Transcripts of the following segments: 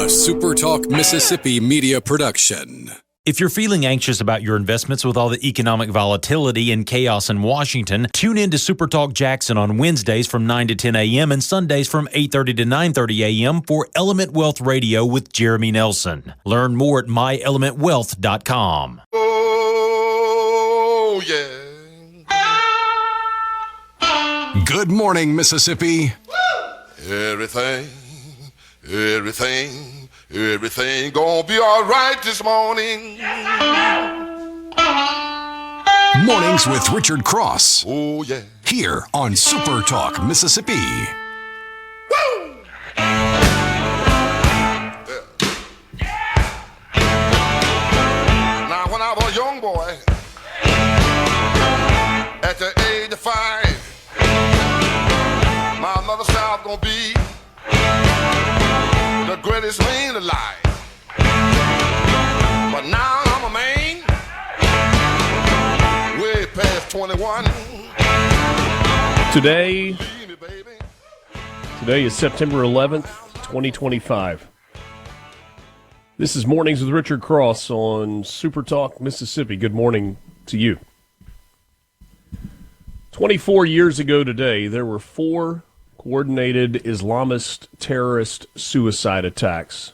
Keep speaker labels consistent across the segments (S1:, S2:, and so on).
S1: SuperTalk Mississippi media production.
S2: If you're feeling anxious about your investments with all the economic volatility and chaos in Washington, tune in to SuperTalk Jackson on Wednesdays from 9 to 10 a.m. and Sundays from 8:30 to 9:30 a.m. for Element Wealth Radio with Jeremy Nelson. Learn more at myelementwealth.com.
S3: Oh, yeah.
S1: Good morning, Mississippi.
S3: Everything gonna be all right this morning.
S1: Mornings with Richard Cross.
S3: Oh, yeah.
S1: Here on SuperTalk Mississippi.
S3: Woo! Now, when I was a young boy, at the age of 5, my mother said I was gonna be the greatest man alive. But now I'm a man, way past 21.
S4: Today is September 11th, 2025. This is Mornings with Richard Cross on SuperTalk Mississippi. Good morning to you. 24 years ago today, there were 4 coordinated Islamist terrorist suicide attacks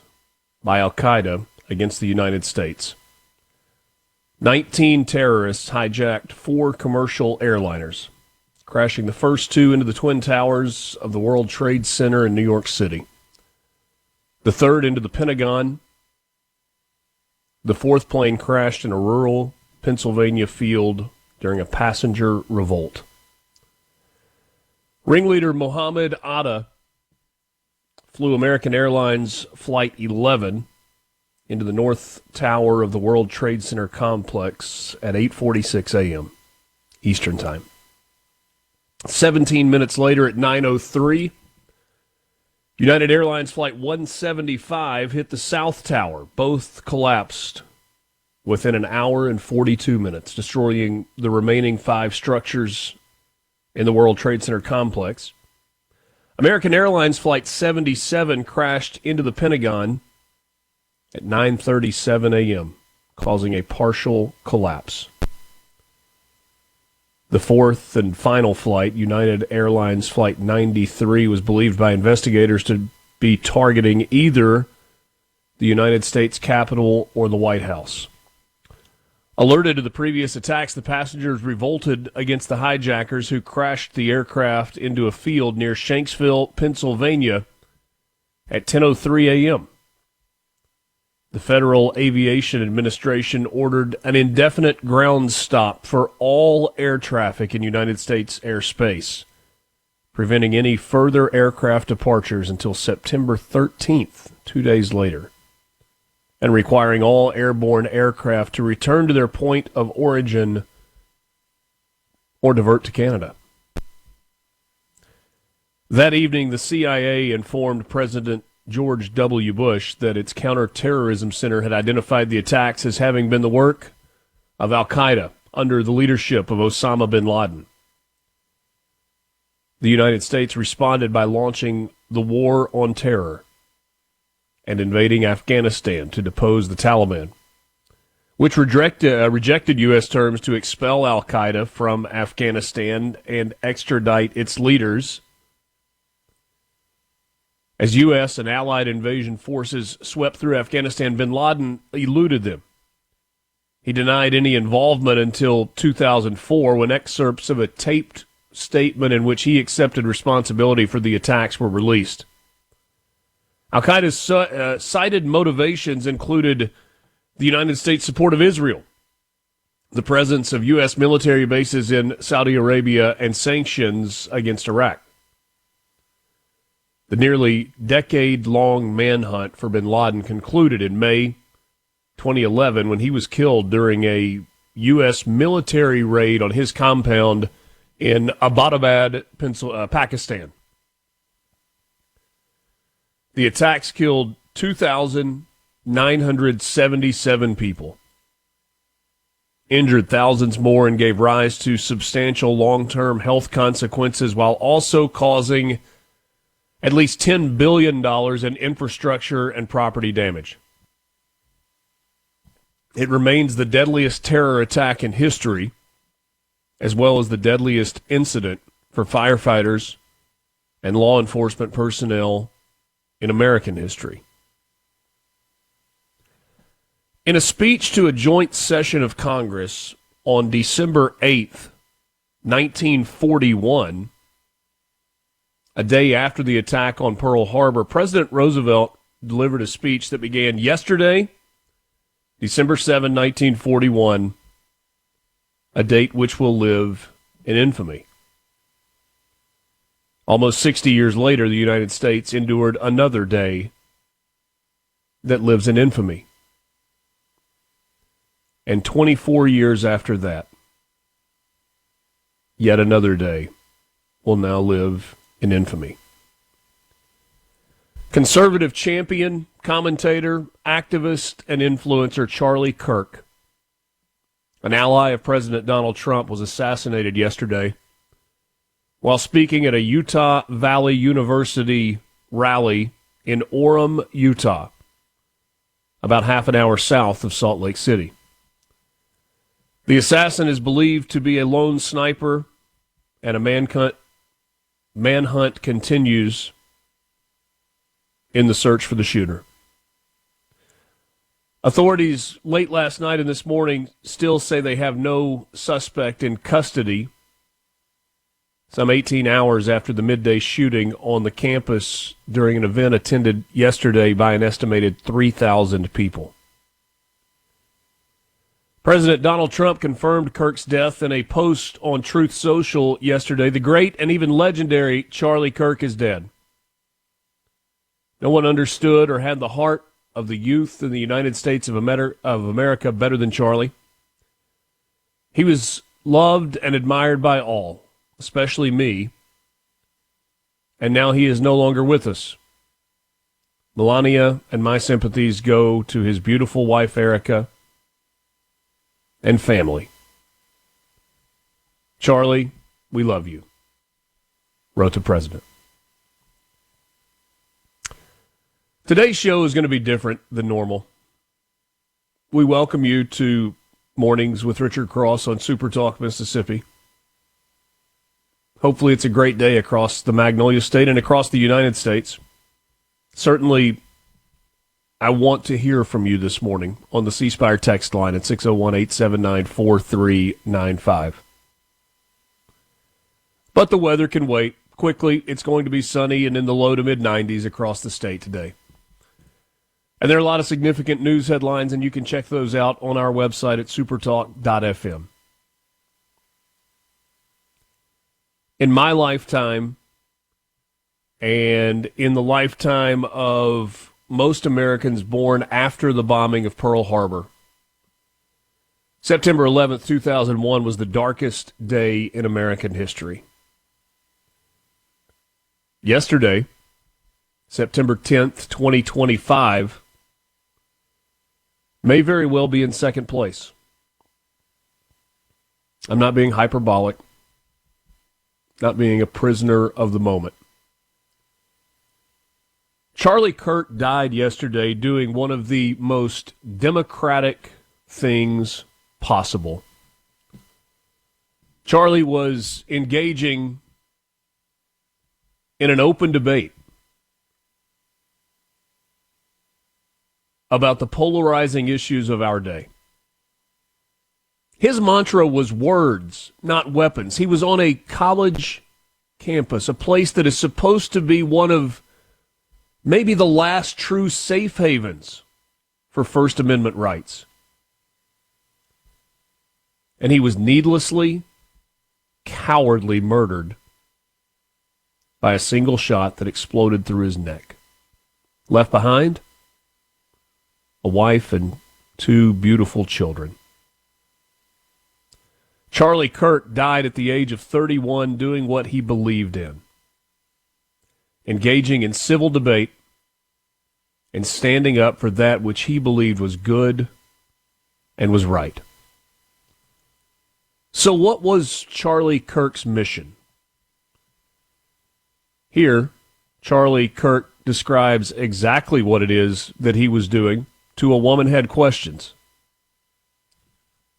S4: by Al-Qaeda against the United States. 19 terrorists hijacked 4 commercial airliners, crashing the first 2 into the Twin Towers of the World Trade Center in New York City. The third into the Pentagon. The 4th plane crashed in a rural Pennsylvania field during a passenger revolt. Ringleader Mohammed Atta flew American Airlines Flight 11 into the North Tower of the World Trade Center complex at 8:46 a.m. Eastern Time. 17 minutes later at 9:03, United Airlines Flight 175 hit the South Tower. Both collapsed within an hour and 42 minutes, destroying the remaining 5 structures in the World Trade Center complex. American Airlines Flight 77 crashed into the Pentagon at 9:37 a.m., causing a partial collapse. The 4th and final flight, United Airlines Flight 93, was believed by investigators to be targeting either the United States Capitol or the White House. Alerted to the previous attacks, the passengers revolted against the hijackers who crashed the aircraft into a field near Shanksville, Pennsylvania at 10:03 a.m. The Federal Aviation Administration ordered an indefinite ground stop for all air traffic in United States airspace, preventing any further aircraft departures until September 13th, 2 days later, and requiring all airborne aircraft to return to their point of origin or divert to Canada. That evening, the CIA informed President George W. Bush that its counterterrorism center had identified the attacks as having been the work of Al-Qaeda under the leadership of Osama bin Laden. The United States responded by launching the War on Terror and invading Afghanistan to depose the Taliban, which rejected U.S. terms to expel Al-Qaeda from Afghanistan and extradite its leaders. As U.S. and allied invasion forces swept through Afghanistan, bin Laden eluded them. He denied any involvement until 2004, when excerpts of a taped statement in which he accepted responsibility for the attacks were released. Al-Qaeda's cited motivations included the United States' support of Israel, the presence of U.S. military bases in Saudi Arabia, and sanctions against Iraq. The nearly decade-long manhunt for bin Laden concluded in May 2011 when he was killed during a U.S. military raid on his compound in Abbottabad, Pakistan. The attacks killed 2,977 people, injured thousands more, and gave rise to substantial long-term health consequences while also causing at least $10 billion in infrastructure and property damage. It remains the deadliest terror attack in history, as well as the deadliest incident for firefighters and law enforcement personnel in American history. In a speech to a joint session of Congress on December 8th, 1941, a day after the attack on Pearl Harbor, President Roosevelt delivered a speech that began yesterday, December 7, 1941, a date which will live in infamy. Almost 60 years later, the United States endured another day that lives in infamy. And 24 years after that, yet another day will now live in infamy. Conservative champion, commentator, activist, and influencer Charlie Kirk, an ally of President Donald Trump, was assassinated yesterday while speaking at a Utah Valley University rally in Orem, Utah, about half an hour south of Salt Lake City. The assassin is believed to be a lone sniper, and a manhunt continues in the search for the shooter. Authorities late last night and this morning still say they have no suspect in custody, some 18 hours after the midday shooting on the campus during an event attended yesterday by an estimated 3,000 people. President Donald Trump confirmed Kirk's death in a post on Truth Social yesterday. The great and even legendary Charlie Kirk is dead. No one understood or had the heart of the youth in the United States of America better than Charlie. He was loved and admired by all, especially me, and now he is no longer with us. Melania and my sympathies go to his beautiful wife, Erica, and family. Charlie, we love you, wrote the president. Today's show is going to be different than normal. We welcome you to Mornings with Richard Cross on SuperTalk, Mississippi. Hopefully it's a great day across the Magnolia State and across the United States. Certainly, I want to hear from you this morning on the C Spire text line at 601-879-4395. But the weather can wait. Quickly, it's going to be sunny and in the low to mid-90s across the state today. And there are a lot of significant news headlines, and you can check those out on our website at supertalk.fm. In my lifetime, and in the lifetime of most Americans born after the bombing of Pearl Harbor, September 11th, 2001 was the darkest day in American history. Yesterday, September 10th, 2025, may very well be in second place. I'm not being hyperbolic, not being a prisoner of the moment. Charlie Kirk died yesterday doing one of the most democratic things possible. Charlie was engaging in an open debate about the polarizing issues of our day. His mantra was words, not weapons. He was on a college campus, a place that is supposed to be one of maybe the last true safe havens for First Amendment rights. And he was needlessly, cowardly murdered by a single shot that exploded through his neck. Left behind, a wife and two beautiful children. Charlie Kirk died at the age of 31 doing what he believed in, engaging in civil debate and standing up for that which he believed was good and was right. So what was Charlie Kirk's mission? Here, Charlie Kirk describes exactly what it is that he was doing to a woman had questions.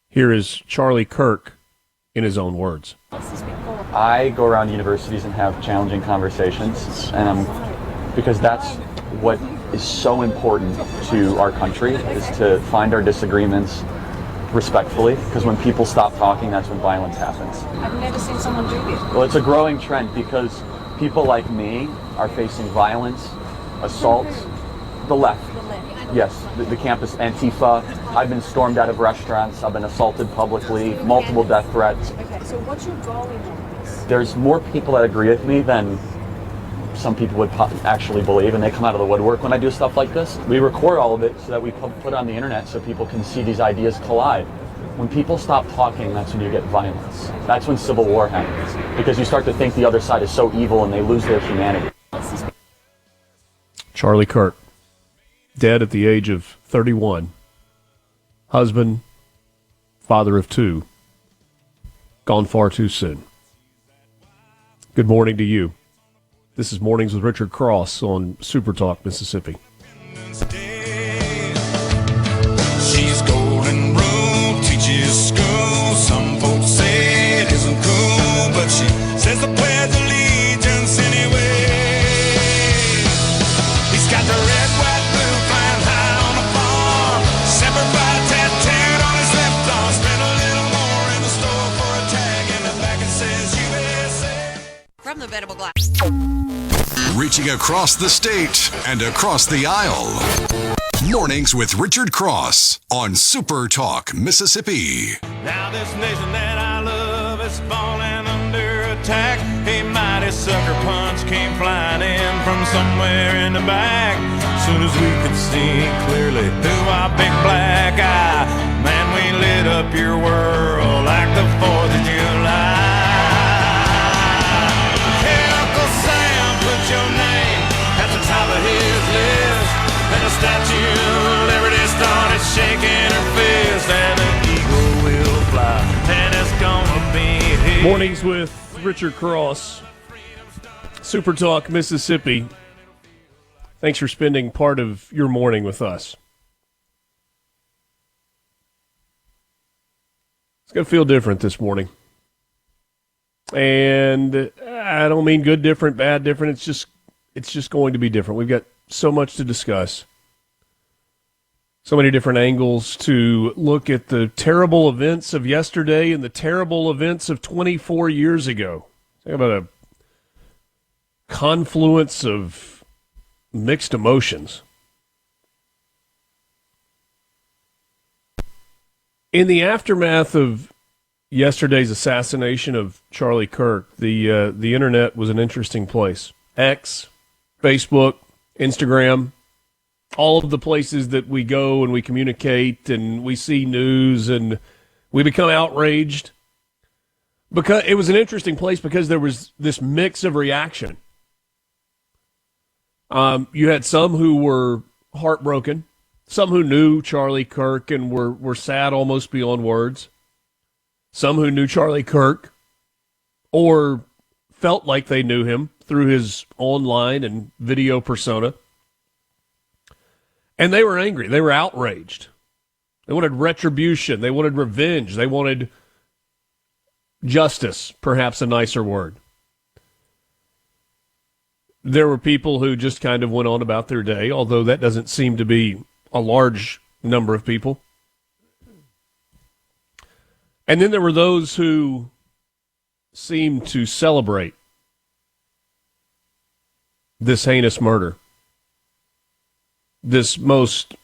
S4: Here is Charlie Kirk in his own words.
S5: I go around universities and have challenging conversations, and because that's what is so important to our country, is to find our disagreements respectfully, because when people stop talking, that's when violence happens.
S6: I've never seen someone do this.
S5: Well, it's a growing trend because people like me are facing violence, assaults, the left. Yes, the campus Antifa. I've been stormed out of restaurants. I've been assaulted publicly, multiple death threats.
S6: Okay, so what's your goal in all this?
S5: There's more people that agree with me than some people would actually believe, and they come out of the woodwork when I do stuff like this. We record all of it so that we put it on the internet so people can see these ideas collide. When people stop talking, that's when you get violence. That's when civil war happens, because you start to think the other side is so evil and they lose their humanity.
S4: Charlie Kirk, dead at the age of 31. Husband, father of 2. Gone far too soon. Good morning to you. This is Mornings with Richard Cross on SuperTalk, Mississippi.
S7: She's golden rule, teaches school. Some folks say it isn't cool, but she says the pledge of allegiance anyway. He's got the red, white, blue flying high on the farm. Semper Fi tattooed on his left arm. Spent a little more in the store for a tag, and the back it says USA.
S8: From the Venable Glass.
S1: Reaching across the state and across the aisle. Mornings with Richard Cross on Super Talk, Mississippi.
S7: Now this nation that I love is falling under attack. A mighty sucker punch came flying in from somewhere in the back. Soon as we could see clearly through our big black eye, man, we lit up your world like the 4th of July. Hey, Uncle Sam, put your name at the top of his list, and the Statue of Liberty started shaking her fist, and an eagle will fly, and it's gonna be his.
S4: Mornings with Richard Cross, Super Talk, Mississippi. Thanks for spending part of your morning with us. It's going to feel different this morning. And I don't mean good different, bad different. It's just going to be different. We've got so much to discuss. So many different angles to look at the terrible events of yesterday and the terrible events of 24 years ago. Think about a confluence of mixed emotions. In the aftermath of yesterday's assassination of Charlie Kirk, the internet was an interesting place. X, Facebook, Instagram, all of the places that we go and we communicate and we see news and we become outraged. Because it was an interesting place because there was this mix of reaction. You had some who were heartbroken, some who knew Charlie Kirk and were sad almost beyond words, some who knew Charlie Kirk or felt like they knew him through his online and video persona. And they were angry. They were outraged. They wanted retribution. They wanted revenge. They wanted justice, perhaps a nicer word. There were people who just kind of went on about their day, although that doesn't seem to be a large number of people. And then there were those who seemed to celebrate this heinous murder, this most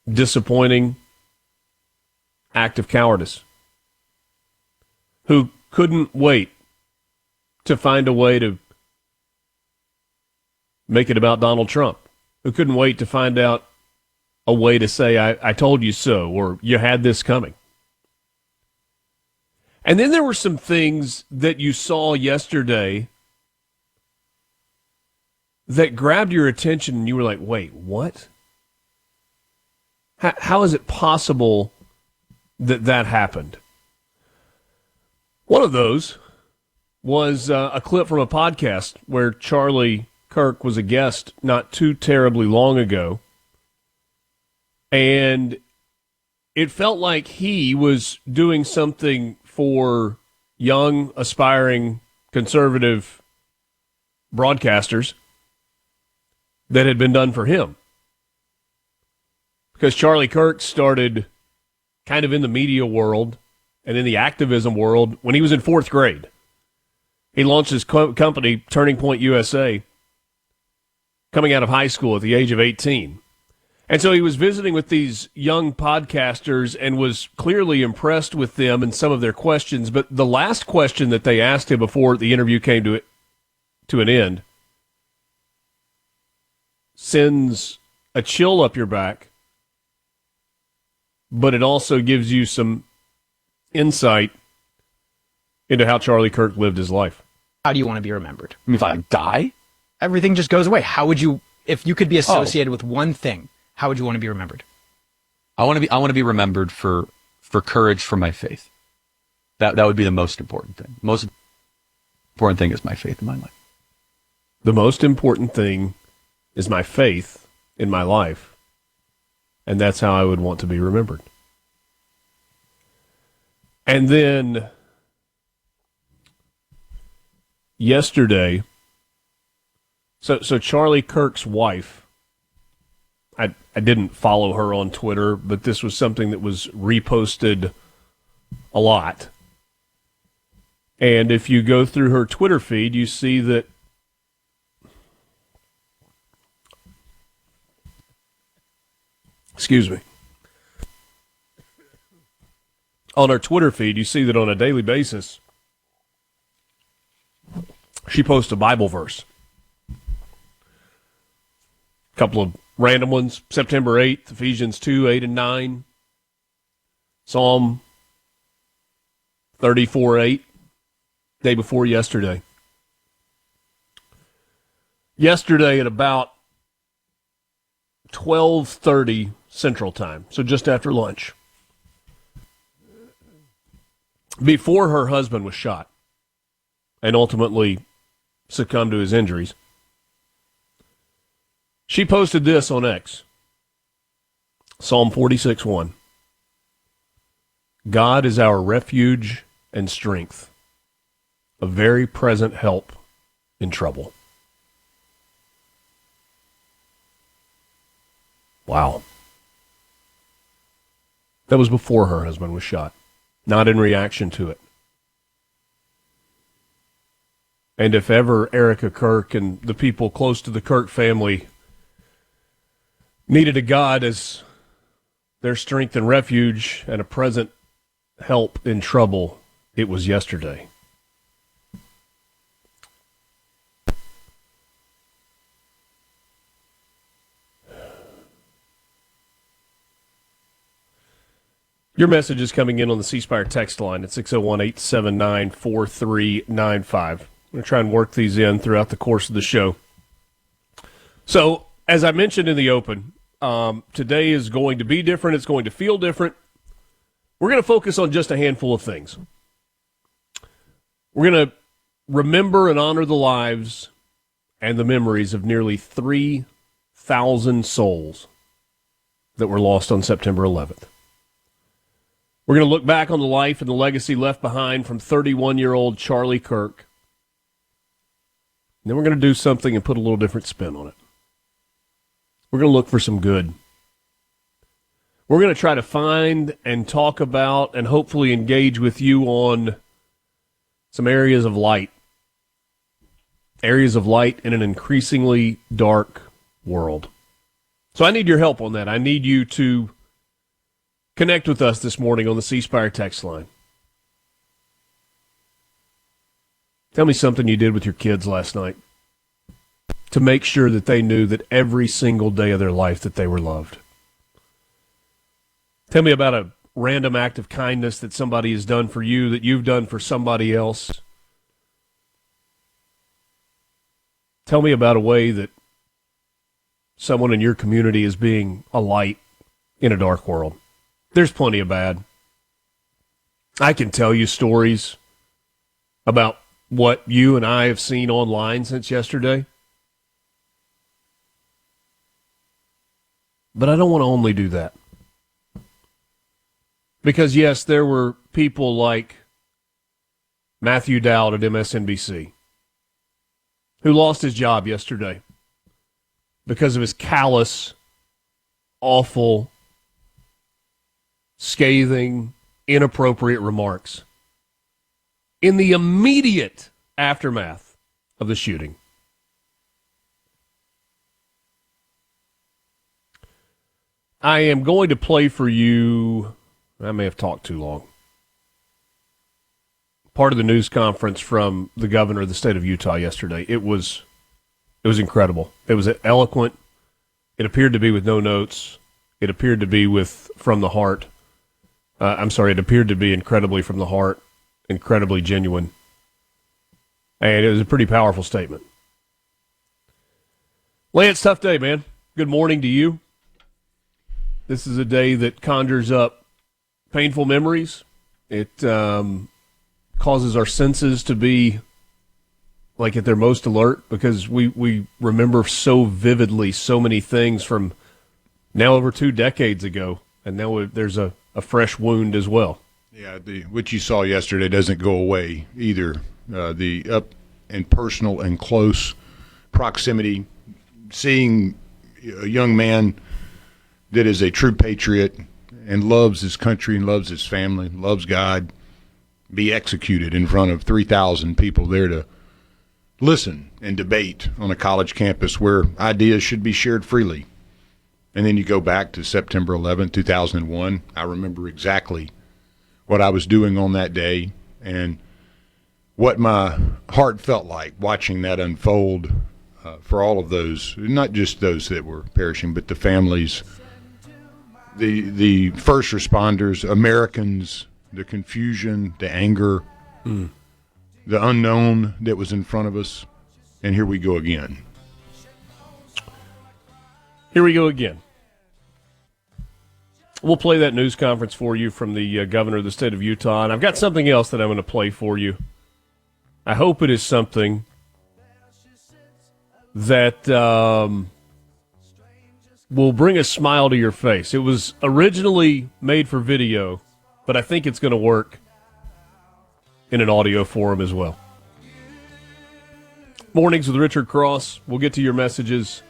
S4: disappointing act of cowardice, who couldn't wait to find a way to make it about Donald Trump, who couldn't wait to find out a way to say, I told you so, or you had this coming. And then there were some things that you saw yesterday that grabbed your attention and you were like, wait, what? How is it possible that happened? One of those was a clip from a podcast where Charlie Kirk was a guest not too terribly long ago. And it felt like he was doing something for young, aspiring, conservative broadcasters that had been done for him. Because Charlie Kirk started kind of in the media world and in the activism world when he was in fourth grade. He launched his company, Turning Point USA, coming out of high school at the age of 18. And so he was visiting with these young podcasters and was clearly impressed with them and some of their questions. But the last question that they asked him before the interview came to an end sends a chill up your back, but it also gives you some insight into how Charlie Kirk lived his life.
S8: How do you want to be remembered?
S5: I mean, if I die?
S8: Everything just goes away. How would you, if you could be associated with one thing, how would you want to be remembered?
S5: I want to be remembered for courage for my faith. That would be the most important thing. Most important thing is my faith in my life.
S4: The most important thing is my faith in my life, and that's how I would want to be remembered. And then yesterday, so Charlie Kirk's wife, I didn't follow her on Twitter, but this was something that was reposted a lot. And if you go through her Twitter feed, you see that on her Twitter feed, you see that on a daily basis, she posts a Bible verse. A couple of random ones. September 8th, Ephesians 2, 8 and 9. Psalm 34, 8. Day before yesterday. Yesterday at about 12:30 Central Time, so just after lunch, before her husband was shot and ultimately succumbed to his injuries, she posted this on X. Psalm 46:1. God is our refuge and strength, a very present help in trouble. Wow. That was before her husband was shot, not in reaction to it. And if ever Erica Kirk and the people close to the Kirk family needed a God as their strength and refuge and a present help in trouble, it was yesterday. Your message is coming in on the C Spire text line at 601-879-4395. I'm going to try and work these in throughout the course of the show. So, as I mentioned in the open, today is going to be different. It's going to feel different. We're going to focus on just a handful of things. We're going to remember and honor the lives and the memories of nearly 3,000 souls that were lost on September 11th. We're going to look back on the life and the legacy left behind from 31-year-old Charlie Kirk. And then we're going to do something and put a little different spin on it. We're going to look for some good. We're going to try to find and talk about and hopefully engage with you on some areas of light. Areas of light in an increasingly dark world. So I need your help on that. I need you to connect with us this morning on the C Spire text line. Tell me something you did with your kids last night to make sure that they knew that every single day of their life that they were loved. Tell me about a random act of kindness that somebody has done for you, that you've done for somebody else. Tell me about a way that someone in your community is being a light in a dark world. There's plenty of bad. I can tell you stories about what you and I have seen online since yesterday. But I don't want to only do that. Because, yes, there were people like Matthew Dowd at MSNBC who lost his job yesterday because of his callous, awful, scathing, inappropriate remarks in the immediate aftermath of the shooting. I am going to play for you, I may have talked too long, part of the news conference from the governor of the state of Utah yesterday. It was incredible. It was eloquent. It appeared to be with no notes. It appeared to be from the heart. It appeared to be incredibly from the heart, incredibly genuine. And it was a pretty powerful statement. Lance, tough day, man. Good morning to you. This is a day that conjures up painful memories. It causes our senses to be like at their most alert because we remember so vividly so many things from now over 2 decades ago, and now there's a fresh wound as well.
S9: Yeah, what you saw yesterday doesn't go away either. The up and personal and close proximity, seeing a young man that is a true patriot and loves his country and loves his family, loves God, be executed in front of 3,000 people there to listen and debate on a college campus where ideas should be shared freely. And then you go back to September 11, 2001. I remember exactly what I was doing on that day and what my heart felt like watching that unfold for all of those, not just those that were perishing, but the families, the first responders, Americans, the confusion, the anger, the unknown that was in front of us. And here we go again.
S4: Here we go again. We'll play that news conference for you from the governor of the state of Utah. And I've got something else that I'm going to play for you. I hope it is something that will bring a smile to your face. It was originally made for video, but I think it's going to work in an audio forum as well. Mornings with Richard Cross. We'll get to your messages.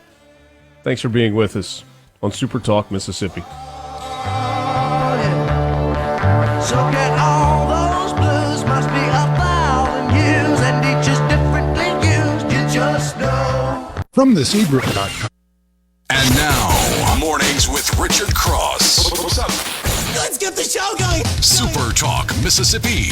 S4: Thanks for being with us on Super Talk Mississippi.
S10: So get all those blues must be 1,000 years and each is differently used, you just know.
S9: From the Seabrook.com.
S1: And now, Mornings with Richard Cross. What's up?
S10: Let's get the show going.
S1: Super Talk Mississippi.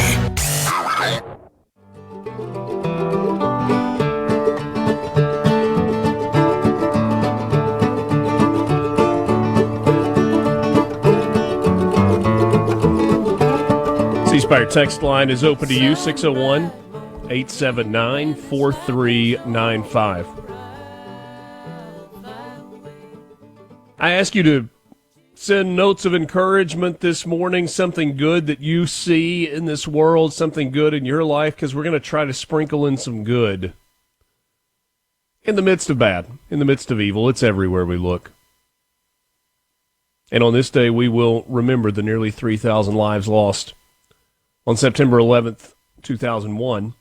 S4: C-Spire text line is open to you, 601-879-4395. I ask you to send notes of encouragement this morning, something good that you see in this world, something good in your life, because we're going to try to sprinkle in some good. In the midst of bad, in the midst of evil, it's everywhere we look. And on this day, we will remember the nearly 3,000 lives lost on September 11th, 2001.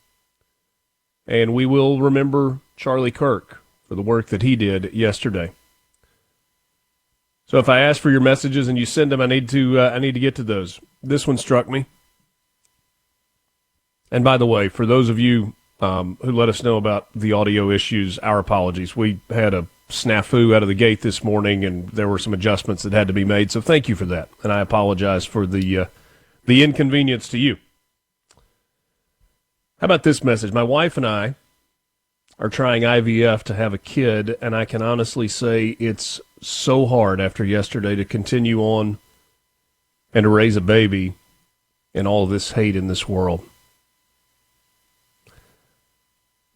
S4: And we will remember Charlie Kirk for the work that he did yesterday. So if I ask for your messages and you send them, I need to get to those. This one struck me. And by the way, for those of you who let us know about the audio issues, our apologies. We had a snafu out of the gate this morning, and there were some adjustments that had to be made. So thank you for that, and I apologize for the inconvenience to you. How about this message? My wife and I are trying IVF to have a kid, and I can honestly say it's so hard after yesterday to continue on and to raise a baby in all of this hate in this world.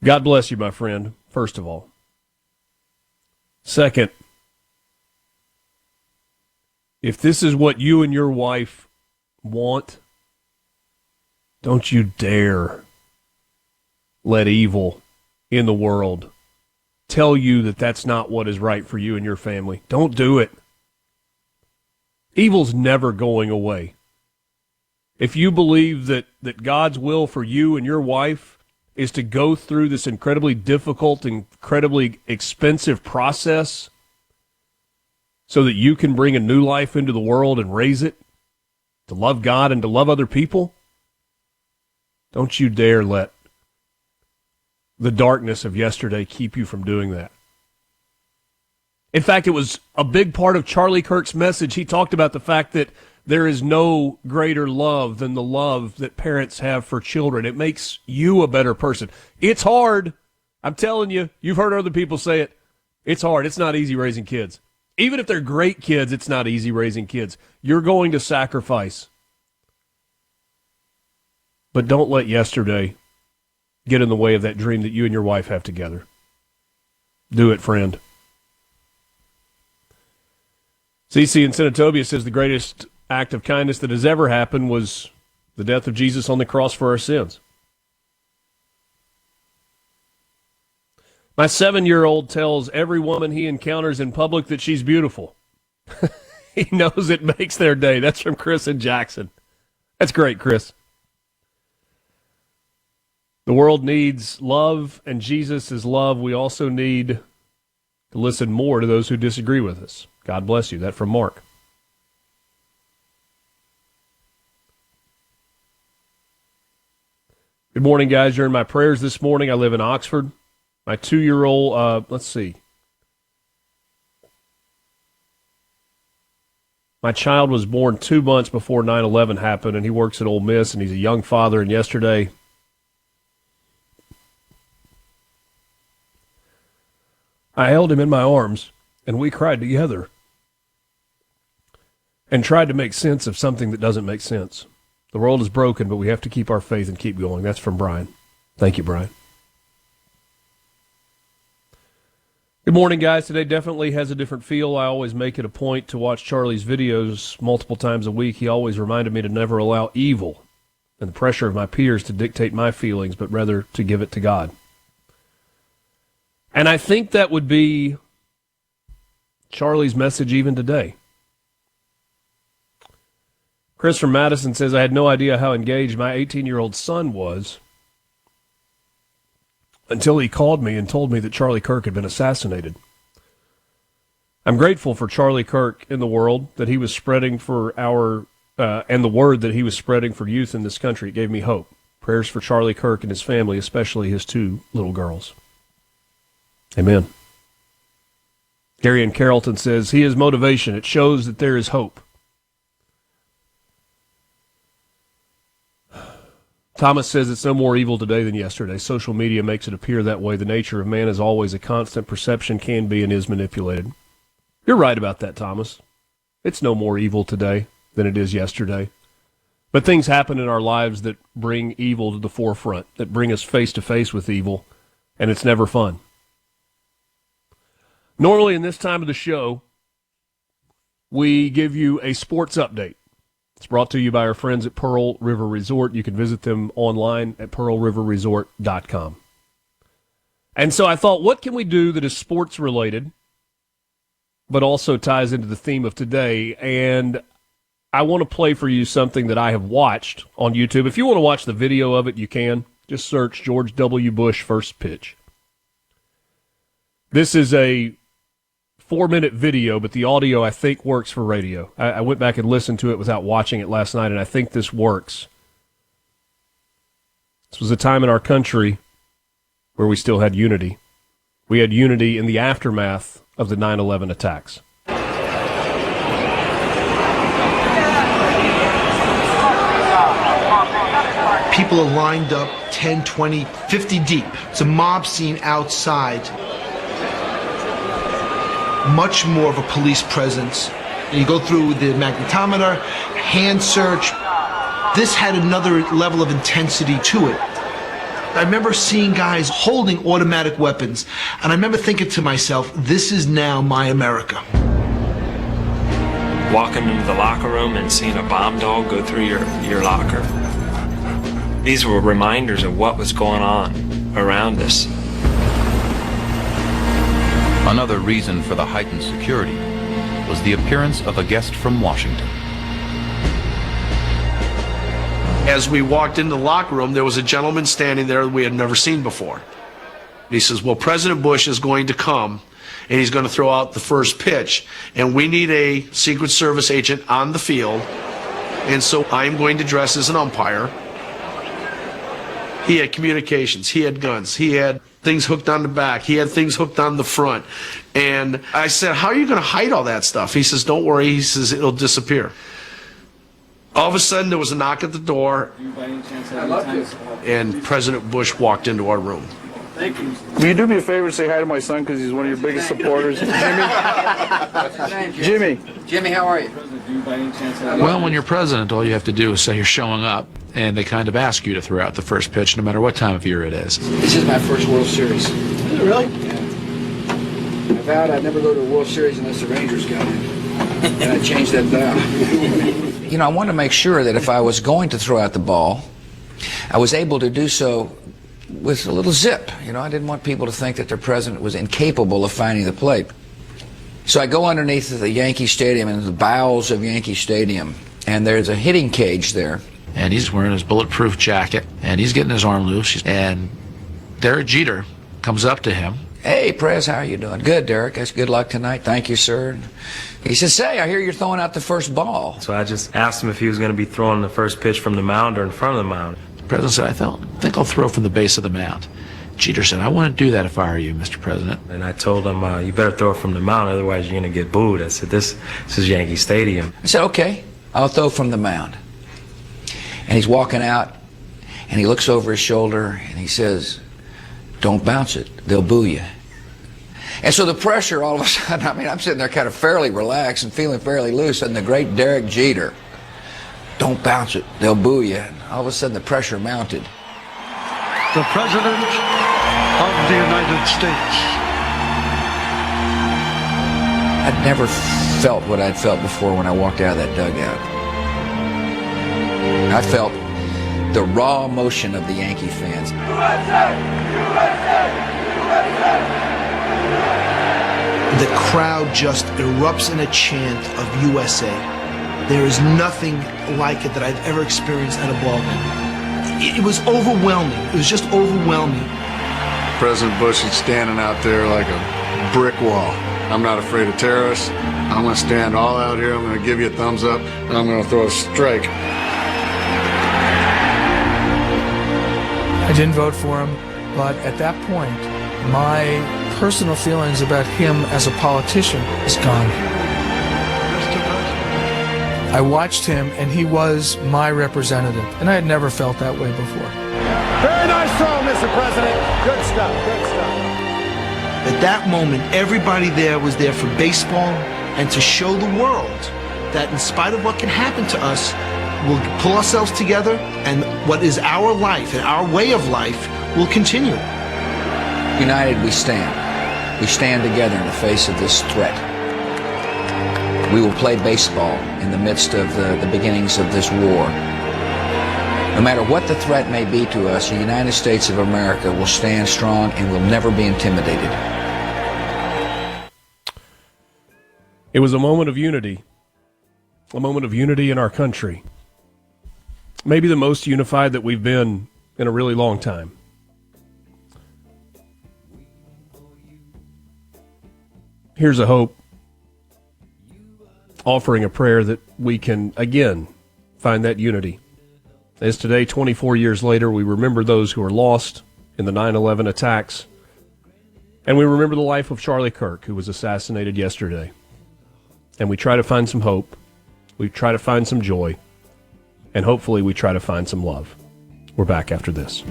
S4: God bless you, my friend, first of all. Second, if this is what you and your wife want, don't you dare let evil in the world tell you that that's not what is right for you and your family. Don't do it. Evil's never going away. If you believe that God's will for you and your wife is to go through this incredibly difficult, incredibly expensive process so that you can bring a new life into the world and raise it, to love God and to love other people, don't you dare let the darkness of yesterday keep you from doing that. In fact, it was a big part of Charlie Kirk's message. He talked about the fact that there is no greater love than the love that parents have for children. It makes you a better person. It's hard. I'm telling you, you've heard other people say it. It's hard. It's not easy raising kids. Even if they're great kids, it's not easy raising kids. You're going to sacrifice. But don't let yesterday get in the way of that dream that you and your wife have together. Do it, friend. CC in Senatobia says the greatest act of kindness that has ever happened was the death of Jesus on the cross for our sins. My 7-year-old tells every woman he encounters in public that she's beautiful. He knows it makes their day. That's from Chris and Jackson. That's great, Chris. The world needs love, and Jesus is love. We also need to listen more to those who disagree with us. God bless you. That from Mark. Good morning, guys. You're in my prayers this morning. I live in Oxford. My 2-year-old, let's see. My child was born 2 months before 9/11 happened, and he works at Ole Miss, and he's a young father, and yesterday I held him in my arms, and we cried together and tried to make sense of something that doesn't make sense. The world is broken, but we have to keep our faith and keep going. That's from Brian. Thank you, Brian. Good morning, guys. Today definitely has a different feel. I always make it a point to watch Charlie's videos multiple times a week. He always reminded me to never allow evil and the pressure of my peers to dictate my feelings, but rather to give it to God. And I think that would be Charlie's message even today. Chris from Madison says, I had no idea how engaged my 18-year-old son was until he called me and told me that Charlie Kirk had been assassinated. I'm grateful for Charlie Kirk in the world, that he was spreading for and the word that he was spreading for youth in this country. It gave me hope. Prayers for Charlie Kirk and his family, especially his 2 little girls. Amen. Gary in Carrollton says, he is motivation. It shows that there is hope. Thomas says it's no more evil today than yesterday. Social media makes it appear that way. The nature of man is always a constant. Perception can be and is manipulated. You're right about that, Thomas. It's no more evil today than it is yesterday. But things happen in our lives that bring evil to the forefront, that bring us face to face with evil, and it's never fun. Normally in this time of the show, we give you a sports update. It's brought to you by our friends at Pearl River Resort. You can visit them online at pearlriverresort.com. And so I thought, what can we do that is sports related, but also ties into the theme of today? And I want to play for you something that I have watched on YouTube. If you want to watch the video of it, you can. Just search George W. Bush first pitch. This is a 4-minute video, but the audio, I think, works for radio. I went back and listened to it without watching it last night, and I think this works. This was a time in our country where we still had unity. We had unity in the aftermath of the 9/11 attacks.
S11: People are lined up 10, 20, 50 deep. It's a mob scene outside. Much more of a police presence. You go through the magnetometer, hand search. This had another level of intensity to it. I remember seeing guys holding automatic weapons, and I remember thinking to myself, this is now my America.
S12: Walking into the locker room and seeing a bomb dog go through your locker. These were reminders of what was going on around us.
S13: Another reason for the heightened security was the appearance of a guest from Washington.
S11: As we walked into the locker room, there was a gentleman standing there that we had never seen before. He says, well, President Bush is going to come, and he's going to throw out the first pitch, and we need a Secret Service agent on the field, and so I'm going to dress as an umpire. He had communications, he had guns, he had things hooked on the back, he had things hooked on the front. And I said, how are you going to hide all that stuff? He says, don't worry, he says, it'll disappear. All of a sudden, there was a knock at the door, and President Bush walked into our room.
S14: Thank you. Will you do me a favor and say hi to my son, because he's one of your biggest supporters? Jimmy.
S15: Jimmy, how are you?
S16: Well, when you're president, all you have to do is say you're showing up, and they kind of ask you to throw out the first pitch, no matter what time of year it is.
S15: This is my first World Series.
S14: Is it really?
S15: Yeah. I vowed I'd never go to a World Series unless the Rangers got in. And I changed that vow. You know, I wanted to make sure that if I was going to throw out the ball, I was able to do so with a little zip. You know, I didn't want people to think that their president was incapable of finding the plate. So I go underneath the Yankee Stadium, in the bowels of Yankee Stadium, and there's a hitting cage there.
S16: And he's wearing his bulletproof jacket, and he's getting his arm loose, and Derek Jeter comes up to him.
S15: Hey, Prez, how are you doing? Good, Derek. That's good luck tonight. Thank you, sir. He says, say, I hear you're throwing out the first ball.
S12: So I just asked him if he was going to be throwing the first pitch from the mound or in front of the mound.
S16: The president said, I think I'll throw from the base of the mound. Jeter said, I wouldn't do that if I were you, Mr. President.
S12: And I told him, you better throw it from the mound, otherwise you're going to get booed. I said, this is Yankee Stadium.
S15: I said, okay, I'll throw from the mound. And he's walking out, and he looks over his shoulder, and he says, don't bounce it. They'll boo you. And so the pressure, all of a sudden, I mean, I'm sitting there kind of fairly relaxed and feeling fairly loose, and the great Derek Jeter, don't bounce it. They'll boo you. And all of a sudden, the pressure mounted.
S17: The President of the United States.
S15: I'd never felt what I'd felt before when I walked out of that dugout. I felt the raw emotion of the Yankee fans.
S11: USA! USA! USA! The crowd just erupts in a chant of USA. There is nothing like it that I've ever experienced at a ball game. It was overwhelming. It was just overwhelming.
S9: President Bush is standing out there like a brick wall. I'm not afraid of terrorists. I'm going to stand all out here. I'm going to give you a thumbs up, and I'm going to throw a strike.
S18: I didn't vote for him, but at that point, my personal feelings about him as a politician is gone. I watched him, and he was my representative, and I had never felt that way before.
S14: Very nice throw, Mr. President. Good stuff, good stuff.
S11: At that moment, everybody there was there for baseball and to show the world that in spite of what can happen to us, we'll pull ourselves together, and what is our life and our way of life will continue.
S15: United we stand. We stand together in the face of this threat. We will play baseball in the midst of the beginnings of this war. No matter what the threat may be to us, the United States of America will stand strong and will never be intimidated.
S4: It was a moment of unity in our country. Maybe the most unified that we've been in a really long time. Here's a hope, offering a prayer that we can, again, find that unity. As today, 24 years later, we remember those who are lost in the 9/11 attacks, and we remember the life of Charlie Kirk, who was assassinated yesterday. And we try to find some hope, we try to find some joy, and hopefully we try to find some love. We're back after this.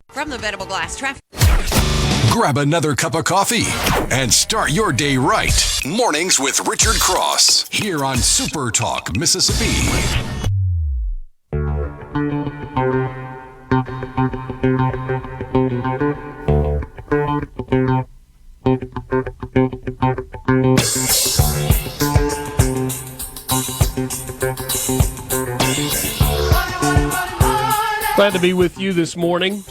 S19: From the Venable Glass Traffic.
S1: Grab another cup of coffee and start your day right. Mornings with Richard Cross here on Super Talk, Mississippi.
S4: you this morning.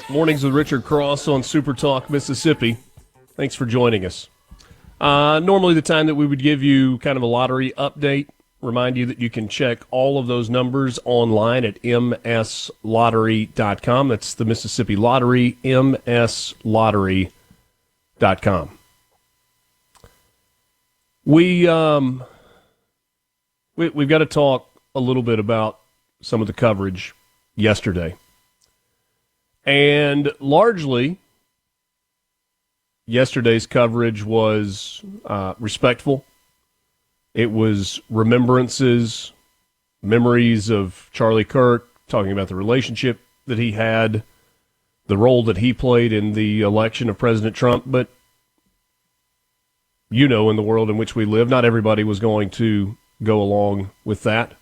S4: Mornings with Richard Cross on SuperTalk Mississippi. Thanks for joining us. Normally the time that we would give you kind of a lottery update, remind you that you can check all of those numbers online at mslottery.com. That's the Mississippi Lottery, mslottery.com. We've got to talk a little bit about some of the coverage yesterday. And largely, yesterday's coverage was respectful. It was remembrances, memories of Charlie Kirk, talking about the relationship that he had, the role that he played in the election of President Trump. But, you know, in the world in which we live, not everybody was going to go along with that.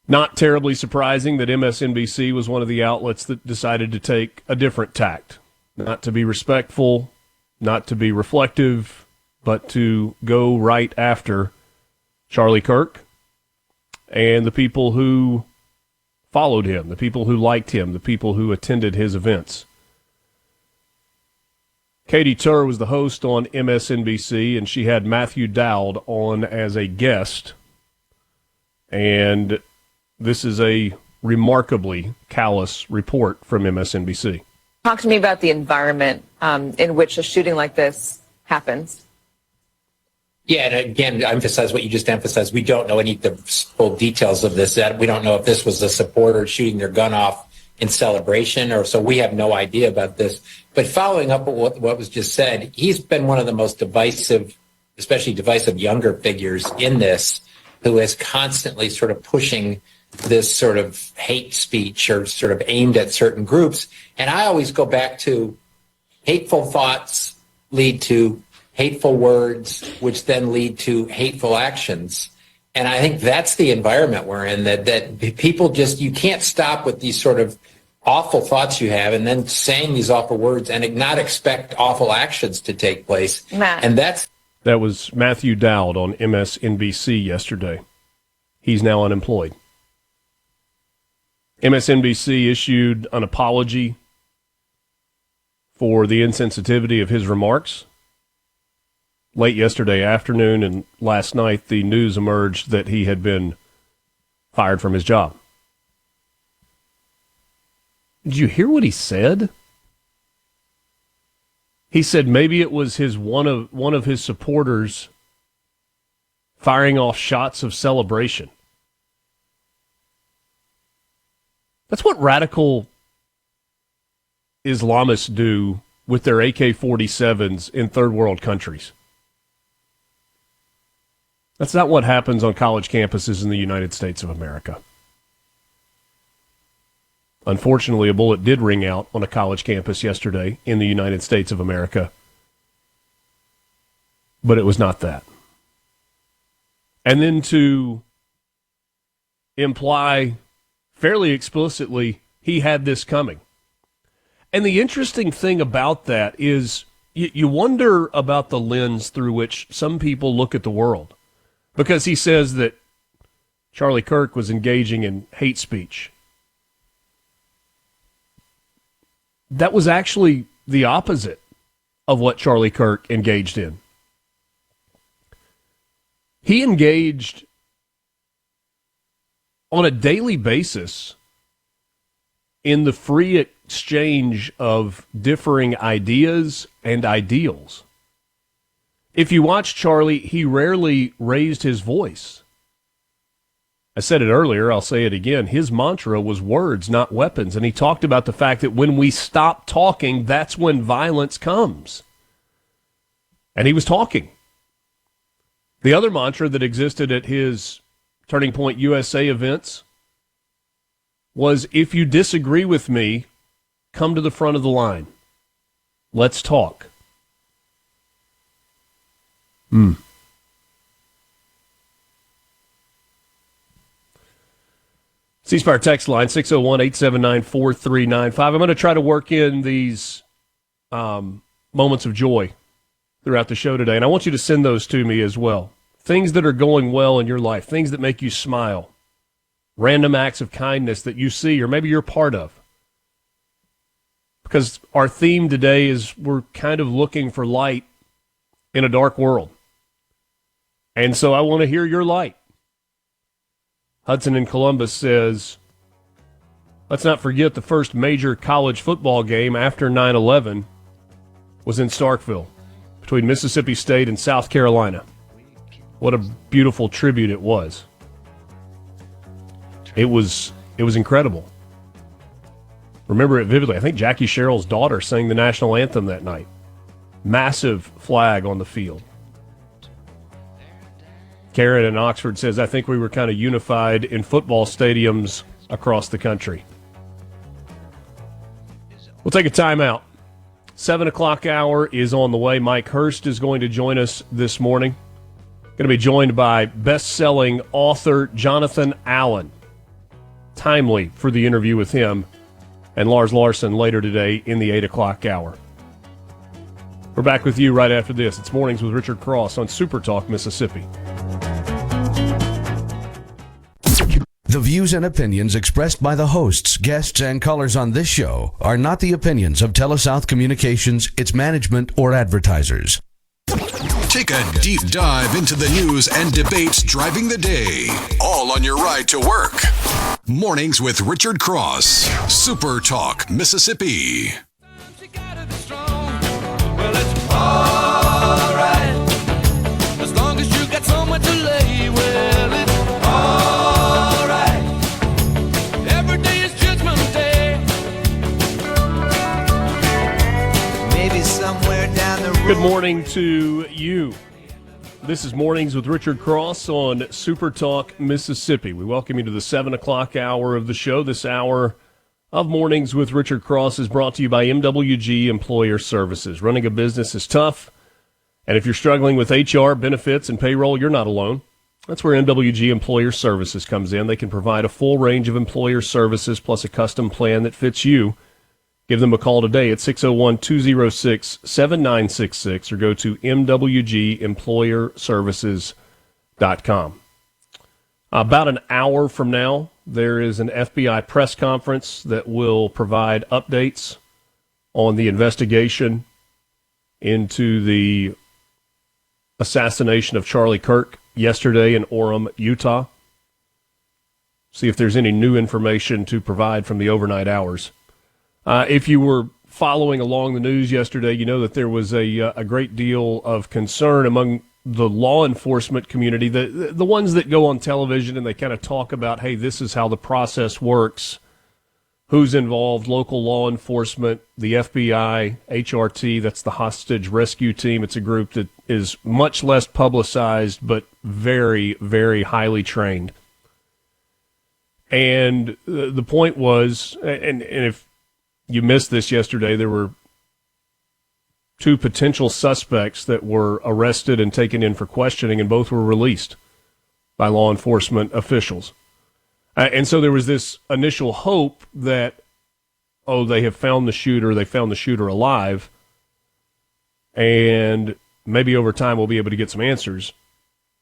S4: Not terribly surprising that MSNBC was one of the outlets that decided to take a different tact. Not to be respectful, not to be reflective, but to go right after Charlie Kirk and the people who followed him, the people who liked him, the people who attended his events. Katie Tur was the host on MSNBC, and she had Matthew Dowd on as a guest. And this is a remarkably callous report from MSNBC.
S19: Talk to me about the environment in which a shooting like this happens.
S20: Yeah, and again, emphasize what you just emphasized. We don't know any of the full details of this. We don't know if this was a supporter shooting their gun off in celebration, or so we have no idea about this. But following up on what was just said, he's been one of the most divisive, especially divisive younger figures in this, who is constantly sort of pushing this sort of hate speech or sort of aimed at certain groups. And I always go back to hateful thoughts lead to hateful words, which then lead to hateful actions. And I think that's the environment we're in, that people just, you can't stop with these sort of awful thoughts you have and then saying these awful words and not expect awful actions to take place.
S19: Matt.
S20: And that
S4: was Matthew Dowd on MSNBC yesterday. He's now unemployed. MSNBC issued an apology for the insensitivity of his remarks. Late yesterday afternoon and last night, the news emerged that he had been fired from his job. Did you hear what he said? He said maybe it was one of his supporters firing off shots of celebration. That's what radical Islamists do with their AK-47s in third world countries. That's not what happens on college campuses in the United States of America. Unfortunately, a bullet did ring out on a college campus yesterday in the United States of America. But it was not that. And then to imply fairly explicitly he had this coming. And the interesting thing about that is you wonder about the lens through which some people look at the world. Because he says that Charlie Kirk was engaging in hate speech. That was actually the opposite of what Charlie Kirk engaged in. He engaged on a daily basis in the free exchange of differing ideas and ideals. If you watch Charlie, he rarely raised his voice. I said it earlier, I'll say it again. His mantra was words, not weapons. And he talked about the fact that when we stop talking, that's when violence comes. And he was talking. The other mantra that existed at his Turning Point USA events was, if you disagree with me, come to the front of the line. Let's talk. C-Spire text line, 601-879-4395. I'm going to try to work in these moments of joy throughout the show today, and I want you to send those to me as well. Things that are going well in your life, things that make you smile random acts of kindness that you see or maybe you're part of. Because our theme today is we're kind of looking for light in a dark world. And so I want to hear your light. Hudson in Columbus says, let's not forget the first major college football game after 9/11 was in Starkville between Mississippi State and South Carolina. What a beautiful tribute it was. It was incredible. Remember it vividly. I think Jackie Sherrill's daughter sang the national anthem that night. Massive flag on the field. Karen in Oxford says, I think we were kind of unified in football stadiums across the country. We'll take a timeout. 7 o'clock hour is on the way. Mike Hurst is going to join us this morning. Going to be joined by best-selling author Jonathan Allen. Timely for the interview with him and Lars Larson later today in the 8 o'clock hour. We're back with you right after this. It's Mornings with Richard Cross on SuperTalk Mississippi.
S21: The views and opinions expressed by the hosts, guests, and callers on this show are not the opinions of TeleSouth Communications, its management, or advertisers.
S1: Take a deep dive into the news and debates driving the day, all on your ride to work. Mornings with Richard Cross, SuperTalk Mississippi.
S10: Well, it's alright, as long as you got somewhere to lay. Well, it's alright, every day is Judgment Day. Maybe somewhere down the road.
S4: Good morning to you. This is Mornings with Richard Cross on SuperTalk Mississippi. We welcome you to the 7 o'clock hour of the show. This hour of Mornings with Richard Cross is brought to you by MWG Employer Services. Running a business is tough, and if you're struggling with HR, benefits, and payroll, you're not alone. That's where MWG Employer Services comes in. They can provide a full range of employer services plus a custom plan that fits you. Give them a call today at 601-206-7966 or go to mwgemployerservices.com. About an hour from now, there is an FBI press conference that will provide updates on the investigation into the assassination of Charlie Kirk yesterday in Orem, Utah. See if there's any new information to provide from the overnight hours. If you were following along the news yesterday, you know that there was a great deal of concern among the law enforcement community, the ones that go on television and they kind of talk about, hey, this is how the process works, who's involved, local law enforcement, the FBI, HRT, that's the hostage rescue team. It's a group that is much less publicized but very, very highly trained. And the point was, and if you missed this yesterday, there were 2 potential suspects that were arrested and taken in for questioning, and both were released by law enforcement officials. And so there was this initial hope that, they have found the shooter, they found the shooter alive, and maybe over time we'll be able to get some answers.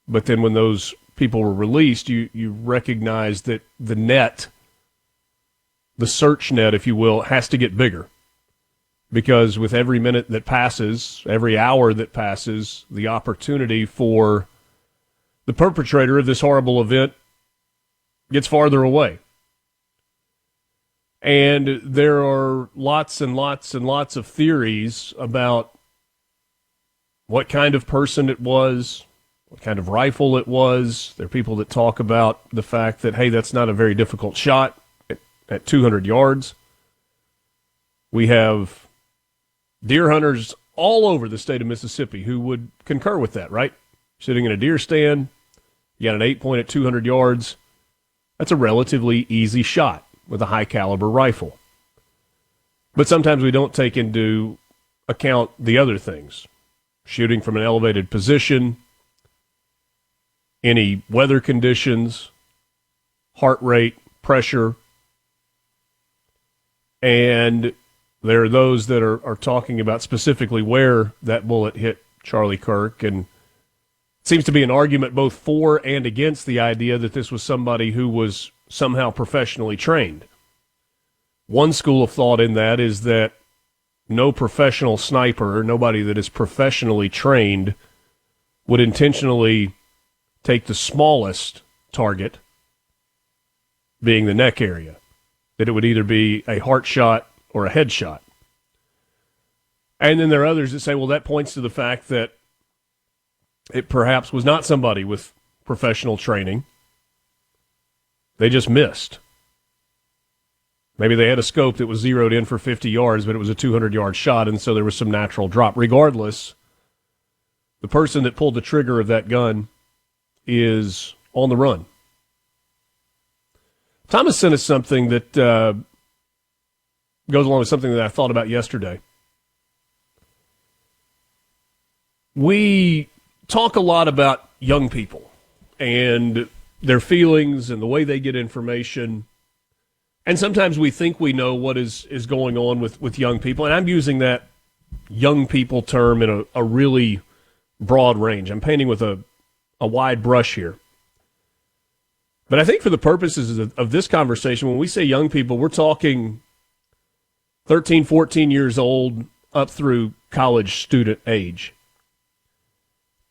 S4: But then when those people were released, you recognize that the net, the search net, if you will, has to get bigger. Because with every minute that passes, every hour that passes, the opportunity for the perpetrator of this horrible event gets farther away. And there are lots and lots and lots of theories about what kind of person it was, what kind of rifle it was. There are people that talk about the fact that, hey, that's not a very difficult shot at 200 yards. We have deer hunters all over the state of Mississippi who would concur with that, right? Sitting in a deer stand, you got an 8-point at 200 yards. That's a relatively easy shot with a high-caliber rifle. But sometimes we don't take into account the other things. Shooting from an elevated position, any weather conditions, heart rate, pressure. And there are those that are talking about specifically where that bullet hit Charlie Kirk, and it seems to be an argument both for and against the idea that this was somebody who was somehow professionally trained. One school of thought in that is that no professional sniper, nobody that is professionally trained, would intentionally take the smallest target, being the neck area, that it would either be a heart shot or a head shot. And then there are others that say, well, that points to the fact that it perhaps was not somebody with professional training. They just missed. Maybe they had a scope that was zeroed in for 50 yards, but it was a 200-yard shot, and so there was some natural drop. Regardless, the person that pulled the trigger of that gun is on the run. Thomas sent us something that goes along with something that I thought about yesterday. We talk a lot about young people and their feelings and the way they get information. And sometimes we think we know what is going on with young people. And I'm using that young people term in a really broad range. I'm painting with a wide brush here. But I think for the purposes of this conversation, when we say young people, we're talking 13, 14 years old up through college student age.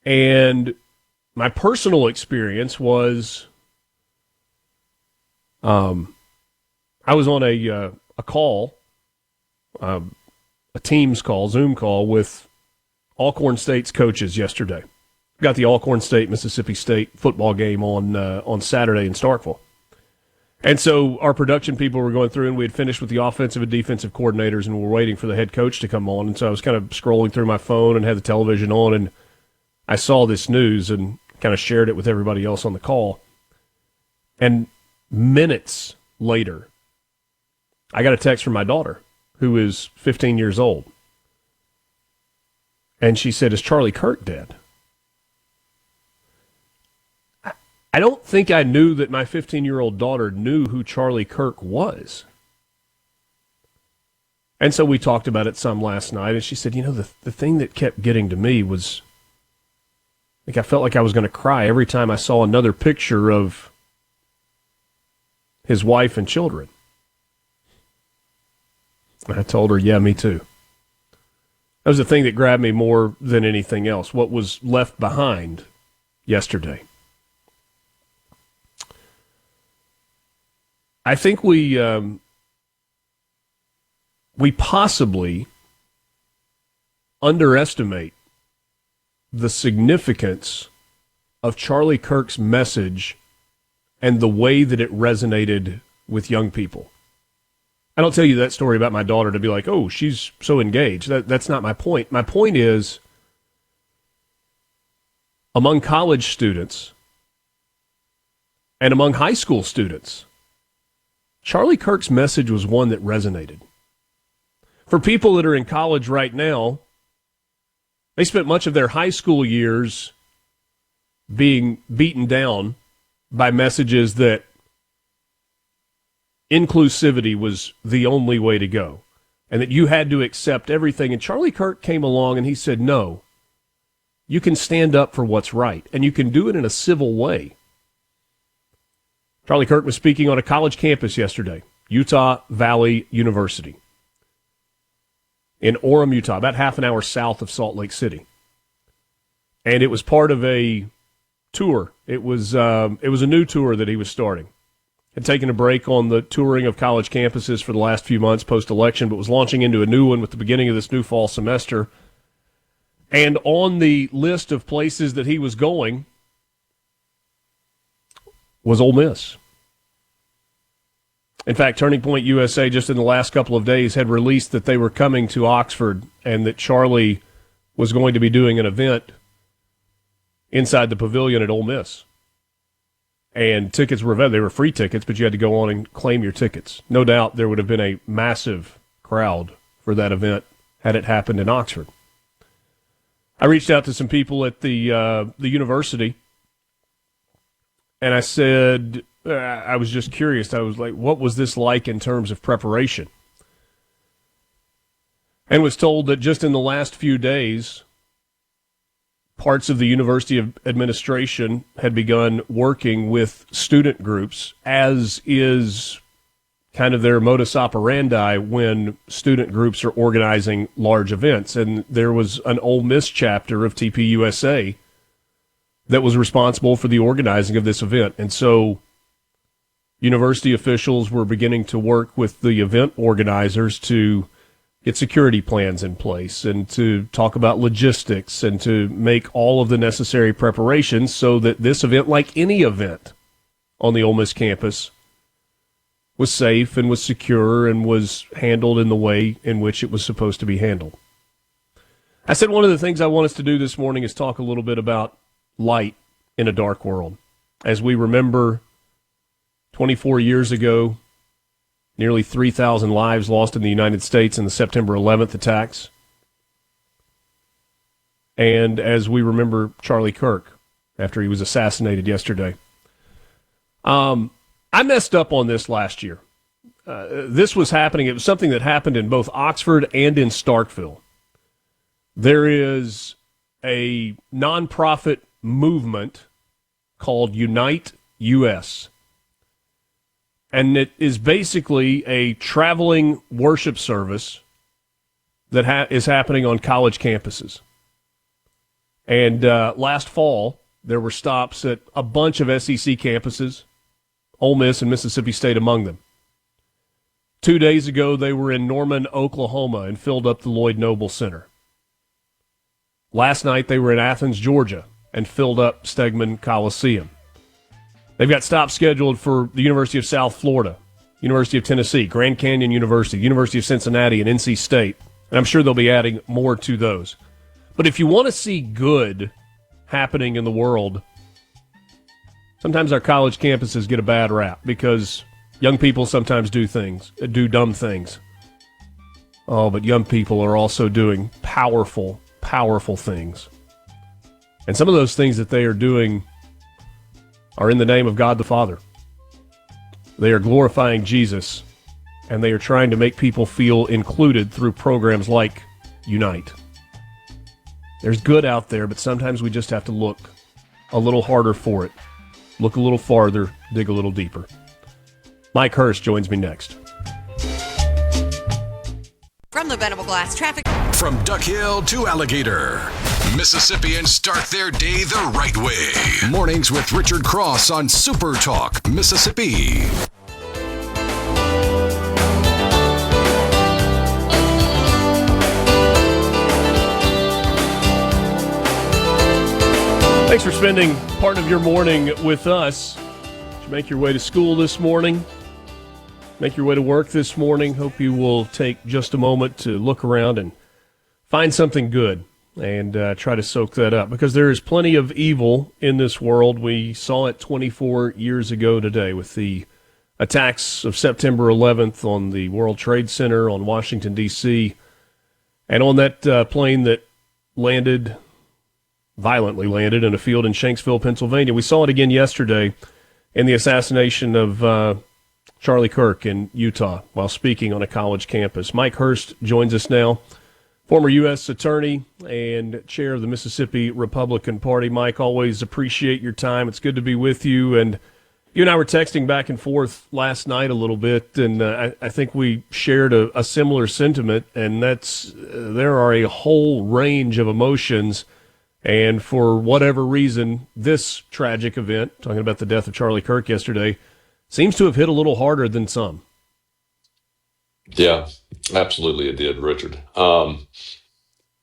S4: And my personal experience was I was on a call, a Teams call, Zoom call with Alcorn State's coaches yesterday. Got the Alcorn State, Mississippi State football game on Saturday in Starkville. And so our production people were going through, and we had finished with the offensive and defensive coordinators, and we were waiting for the head coach to come on. And so I was kind of scrolling through my phone and had the television on, and I saw this news and kind of shared it with everybody else on the call. And minutes later, I got a text from my daughter, who is 15 years old. And she said, "Is Charlie Kirk dead?" I don't think I knew that my 15-year-old daughter knew who Charlie Kirk was. And so we talked about it some last night, and she said, the thing that kept getting to me was, I felt like I was going to cry every time I saw another picture of his wife and children. And I told her, yeah, me too. That was the thing that grabbed me more than anything else, what was left behind yesterday. I think we possibly underestimate the significance of Charlie Kirk's message and the way that it resonated with young people. I don't tell you that story about my daughter to be like, oh, she's so engaged. That's not my point. My point is, among college students and among high school students, Charlie Kirk's message was one that resonated. For people that are in college right now, they spent much of their high school years being beaten down by messages that inclusivity was the only way to go and that you had to accept everything. And Charlie Kirk came along and he said, no, you can stand up for what's right, and you can do it in a civil way. Charlie Kirk was speaking on a college campus yesterday, Utah Valley University, in Orem, Utah, about half an hour south of Salt Lake City. And it was part of a tour. It was a new tour that he was starting. Had taken a break on the touring of college campuses for the last few months post-election, but was launching into a new one with the beginning of this new fall semester. And on the list of places that he was going was Ole Miss. In fact, Turning Point USA just in the last couple of days had released that they were coming to Oxford and that Charlie was going to be doing an event inside the pavilion at Ole Miss. And tickets were available. They were free tickets, but you had to go on and claim your tickets. No doubt there would have been a massive crowd for that event had it happened in Oxford. I reached out to some people at the university, and I said, I was just curious. I was like, what was this like in terms of preparation? And was told that just in the last few days, parts of the University of Administration had begun working with student groups, as is kind of their modus operandi when student groups are organizing large events. And there was an Ole Miss chapter of TPUSA that was responsible for the organizing of this event. And so university officials were beginning to work with the event organizers to get security plans in place and to talk about logistics and to make all of the necessary preparations so that this event, like any event on the Ole Miss campus, was safe and was secure and was handled in the way in which it was supposed to be handled. I said one of the things I want us to do this morning is talk a little bit about light in a dark world. As we remember 24 years ago, nearly 3,000 lives lost in the United States in the September 11th attacks. And as we remember Charlie Kirk after he was assassinated yesterday. I messed up on this last year. This was happening. It was something that happened in both Oxford and in Starkville. There is a nonprofit movement called Unite US. And it is basically a traveling worship service that is happening on college campuses. And last fall, there were stops at a bunch of SEC campuses, Ole Miss and Mississippi State among them. 2 days ago, they were in Norman, Oklahoma, and filled up the Lloyd Noble Center. Last night, they were in Athens, Georgia, and filled up Stegman Coliseum. They've got stops scheduled for the University of South Florida, University of Tennessee, Grand Canyon University, University of Cincinnati, and NC State. And I'm sure they'll be adding more to those. But if you want to see good happening in the world, sometimes our college campuses get a bad rap because young people sometimes do dumb things. Oh, but young people are also doing powerful, powerful things. And some of those things that they are doing are in the name of God the Father. They are glorifying Jesus, and they are trying to make people feel included through programs like Unite. There's good out there, but sometimes we just have to look a little harder for it. Look a little farther, dig a little deeper. Mike Hurst joins me next.
S2: From the Venable Glass Traffic.
S1: From Duck Hill to Alligator, Mississippians start their day the right way. Mornings with Richard Cross on SuperTalk, Mississippi.
S4: Thanks for spending part of your morning with us. Did you make your way to school this morning? Make your way to work this morning? Hope you will take just a moment to look around and find something good and try to soak that up, because there is plenty of evil in this world. We saw it 24 years ago today with the attacks of September 11th on the World Trade Center, on Washington, D.C., and on that plane that violently landed in a field in Shanksville, Pennsylvania. We saw it again yesterday in the assassination of Charlie Kirk in Utah while speaking on a college campus. Mike Hurst joins us now, former U.S. attorney and chair of the Mississippi Republican Party. Mike, always appreciate your time. It's good to be with you. And you and I were texting back and forth last night a little bit, and I think we shared a similar sentiment, and that's there are a whole range of emotions. And for whatever reason, this tragic event, talking about the death of Charlie Kirk yesterday, seems to have hit a little harder than some.
S22: Yeah, absolutely it did, Richard.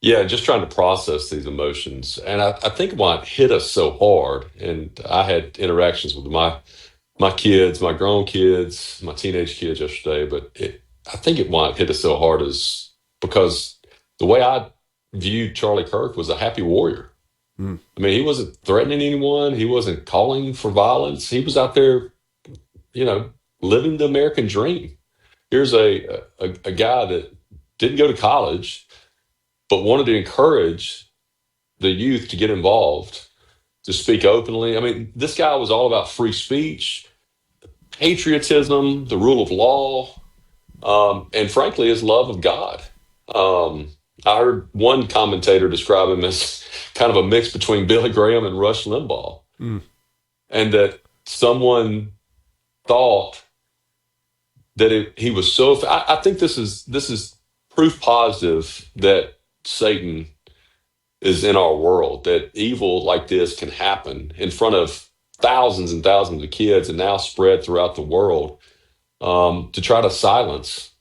S22: Just trying to process these emotions. And I think why it hit us so hard, and I had interactions with my kids, my grown kids, my teenage kids yesterday, but I think why it hit us so hard is because the way I viewed Charlie Kirk was a happy warrior. I mean, he wasn't threatening anyone. He wasn't calling for violence. He was out there, living the American dream. Here's a guy that didn't go to college, but wanted to encourage the youth to get involved, to speak openly. I mean, this guy was all about free speech, patriotism, the rule of law, and frankly, his love of God. I heard one commentator describe him as kind of a mix between Billy Graham and Rush Limbaugh. And that someone thought that he was so. I think this is proof positive that Satan is in our world, that evil like this can happen in front of thousands and thousands of kids and now spread throughout the world, to try to silence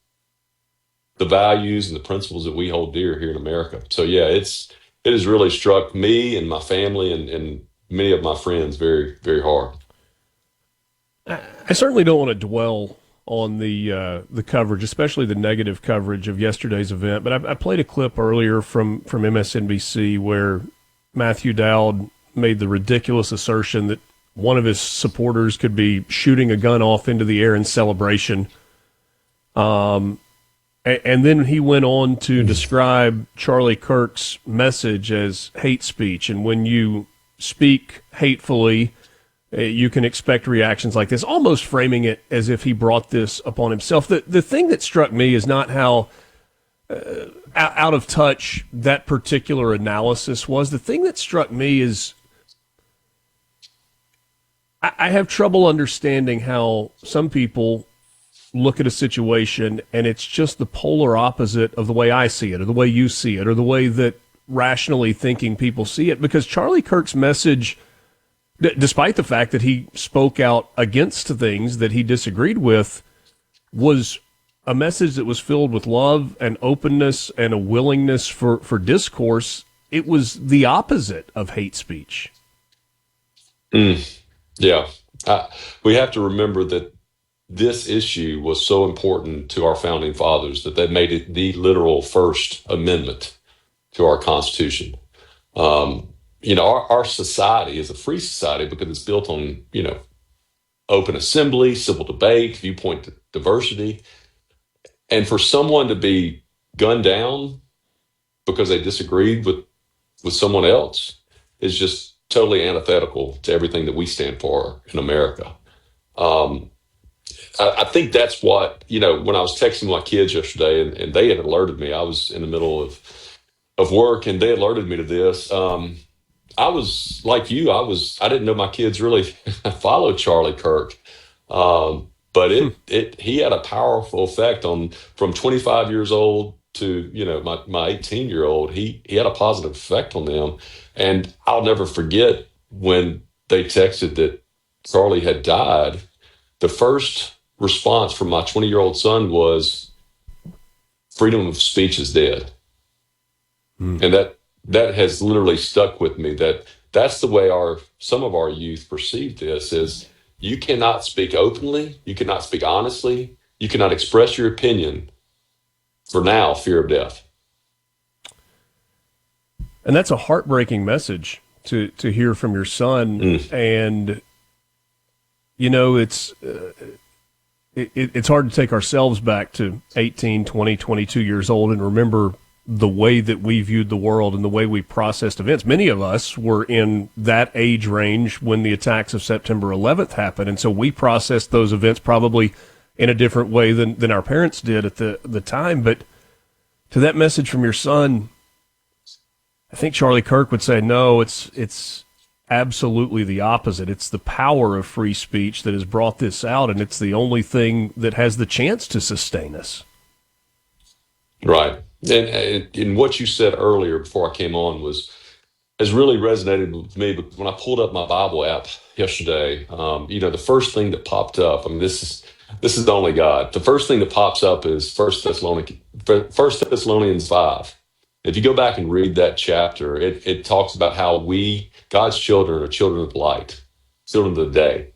S22: the values and the principles that we hold dear here in America. So yeah, it has really struck me and my family and many of my friends very, very hard.
S4: I certainly don't want to dwell on the coverage, especially the negative coverage of yesterday's event. But I played a clip earlier from MSNBC where Matthew Dowd made the ridiculous assertion that one of his supporters could be shooting a gun off into the air in celebration. And then he went on to describe Charlie Kirk's message as hate speech. And when you speak hatefully, you can expect reactions like this, almost framing it as if he brought this upon himself. The thing that struck me is not how out of touch that particular analysis was. The thing that struck me is I have trouble understanding how some people look at a situation and it's just the polar opposite of the way I see it or the way you see it or the way that rationally thinking people see it. Because Charlie Kirk's message, despite the fact that he spoke out against things that he disagreed with, was a message that was filled with love and openness and a willingness for discourse. It was the opposite of hate speech.
S22: Yeah. We have to remember that this issue was so important to our founding fathers that they made it the literal First Amendment to our Constitution. Our society is a free society because it's built on, open assembly, civil debate, viewpoint diversity. And for someone to be gunned down because they disagreed with someone else is just totally antithetical to everything that we stand for in America. I think that's what, when I was texting my kids yesterday and they had alerted me, I was in the middle of work and they alerted me to this. I was like you. I didn't know my kids really followed Charlie Kirk, but he had a powerful effect from 25 years old to my 18-year-old. He had a positive effect on them, and I'll never forget when they texted that Charlie had died. The first response from my 20-year-old son was, "Freedom of speech is dead," and that has literally stuck with me. That's the way some of our youth perceive this: is you cannot speak openly, you cannot speak honestly, you cannot express your opinion for now fear of death.
S4: And that's a heartbreaking message to hear from your son. And it's hard to take ourselves back to 18, 20, 22 years old and remember the way that we viewed the world and the way we processed events. Many of us were in that age range when the attacks of September 11th happened, and so we processed those events probably in a different way than our parents did at the time. But to that message from your son, I think Charlie Kirk would say, no, it's absolutely the opposite. It's the power of free speech that has brought this out, and it's the only thing that has the chance to sustain us.
S22: Right. And what you said earlier before I came on has really resonated with me. But when I pulled up my Bible app yesterday, the first thing that popped up, this is the only God. The first thing that pops up is 1 Thessalonians 5. If you go back and read that chapter, it talks about how we, God's children, are children of light, children of the day.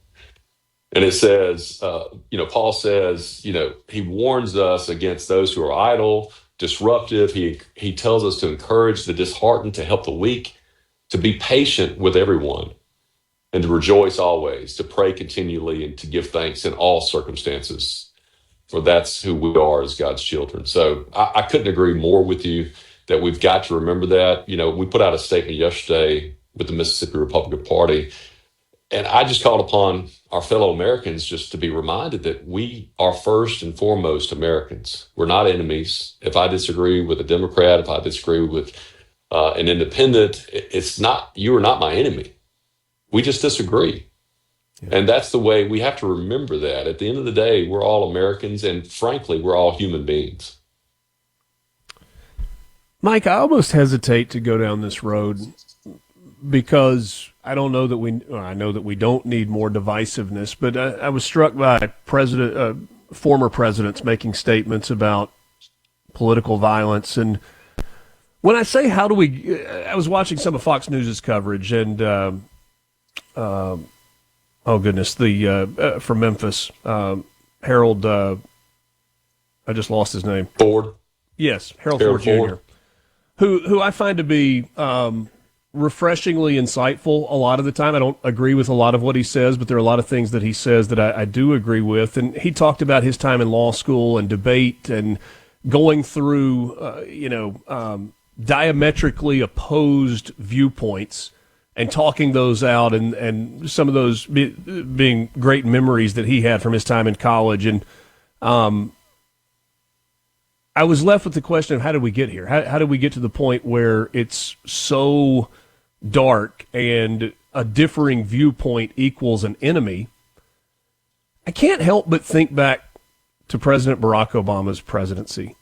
S22: And it says, Paul says, he warns us against those who are idle, disruptive. He tells us to encourage the disheartened, to help the weak, to be patient with everyone, and to rejoice always, to pray continually, and to give thanks in all circumstances. For that's who we are as God's children. So I couldn't agree more with you that we've got to remember that. We put out a statement yesterday with the Mississippi Republican Party, and I just called upon our fellow Americans just to be reminded that we are first and foremost Americans. We're not enemies. If I disagree with a Democrat, if I disagree with an independent. It's not, you are not my enemy. We just disagree. Yeah. And that's the way we have to remember that. At the end of the day, we're all Americans, and frankly, we're all human beings.
S4: Mike, I almost hesitate to go down this road because I don't know that I know that we don't need more divisiveness, but I was struck by former presidents making statements about political violence. And when I say I was watching some of Fox News' coverage, and oh goodness, from Memphis, Harold, I just lost his name.
S22: Ford.
S4: Yes, Harold Ford Jr., who I find to be refreshingly insightful a lot of the time. I don't agree with a lot of what he says, but there are a lot of things that he says that I do agree with. And he talked about his time in law school and debate and going through, diametrically opposed viewpoints and talking those out, and some of those being great memories that he had from his time in college. And I was left with the question of how did we get here? How did we get to the point where it's so dark and a differing viewpoint equals an enemy? I can't help but think back to President Barack Obama's presidency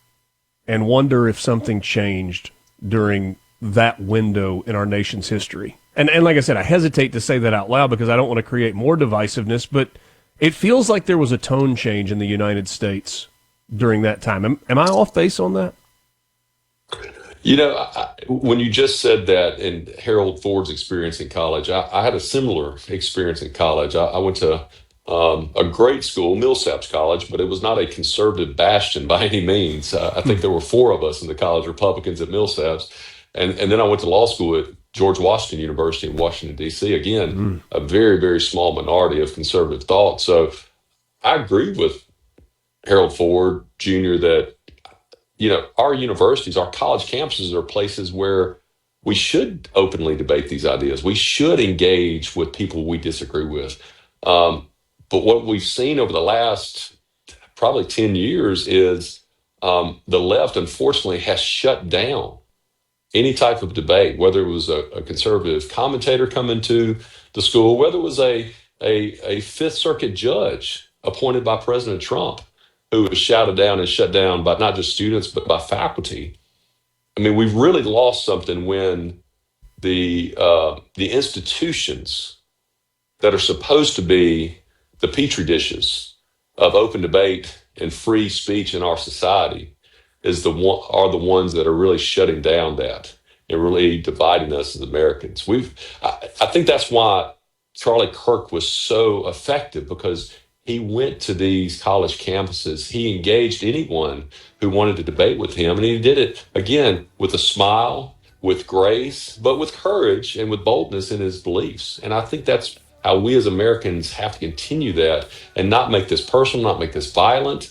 S4: and wonder if something changed during that window in our nation's history. And like I said, I hesitate to say that out loud because I don't want to create more divisiveness, but it feels like there was a tone change in the United States during that time. Am I off base on that?
S22: When you just said that in Harold Ford's experience in college, I had a similar experience in college. I went to a great school, Millsaps College, but it was not a conservative bastion by any means. I think there were 4 of us in the college, Republicans at Millsaps. And then I went to law school at George Washington University in Washington, D.C. Again, a very, very small minority of conservative thought. So I agree with Harold Ford Jr. that, our universities, our college campuses are places where we should openly debate these ideas. We should engage with people we disagree with. But what we've seen over the last probably 10 years is the left, unfortunately, has shut down any type of debate, whether it was a conservative commentator coming to the school, whether it was a Fifth Circuit judge appointed by President Trump, who was shouted down and shut down by not just students, but by faculty. I mean, we've really lost something when the institutions that are supposed to be the petri dishes of open debate and free speech in our society are the ones that are really shutting down that and really dividing us as Americans. I think that's why Charlie Kirk was so effective, because he went to these college campuses. He engaged anyone who wanted to debate with him, and he did it, again, with a smile, with grace, but with courage and with boldness in his beliefs. And I think that's how we as Americans have to continue that and not make this personal, not make this violent.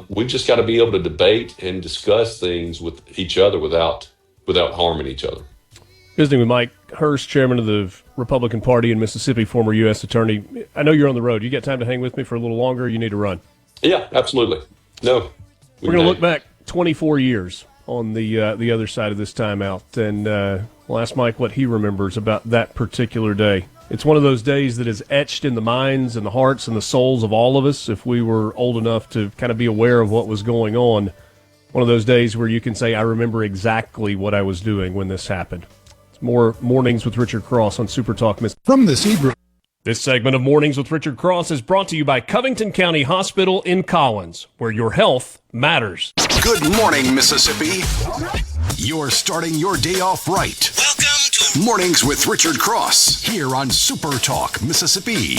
S22: We've just got to be able to debate and discuss things with each other without harming each other.
S4: Visiting with Mike Hurst, chairman of the Republican Party in Mississippi, former U.S. attorney. I know you're on the road. You got time to hang with me for a little longer, or you need to run?
S22: Yeah, absolutely. No.
S4: We're going to look back 24 years on the other side of this timeout, and we'll ask Mike what he remembers about that particular day. It's one of those days that is etched in the minds and the hearts and the souls of all of us, if we were old enough to kind of be aware of what was going on. One of those days where you can say, I remember exactly what I was doing when this happened. It's more Mornings with Richard Cross on SuperTalk.
S9: From the Zebra.
S4: This segment of Mornings with Richard Cross is brought to you by Covington County Hospital in Collins, where your health matters.
S1: Good morning, Mississippi. You're starting your day off right. Welcome to Mornings with Richard Cross here on SuperTalk, Mississippi.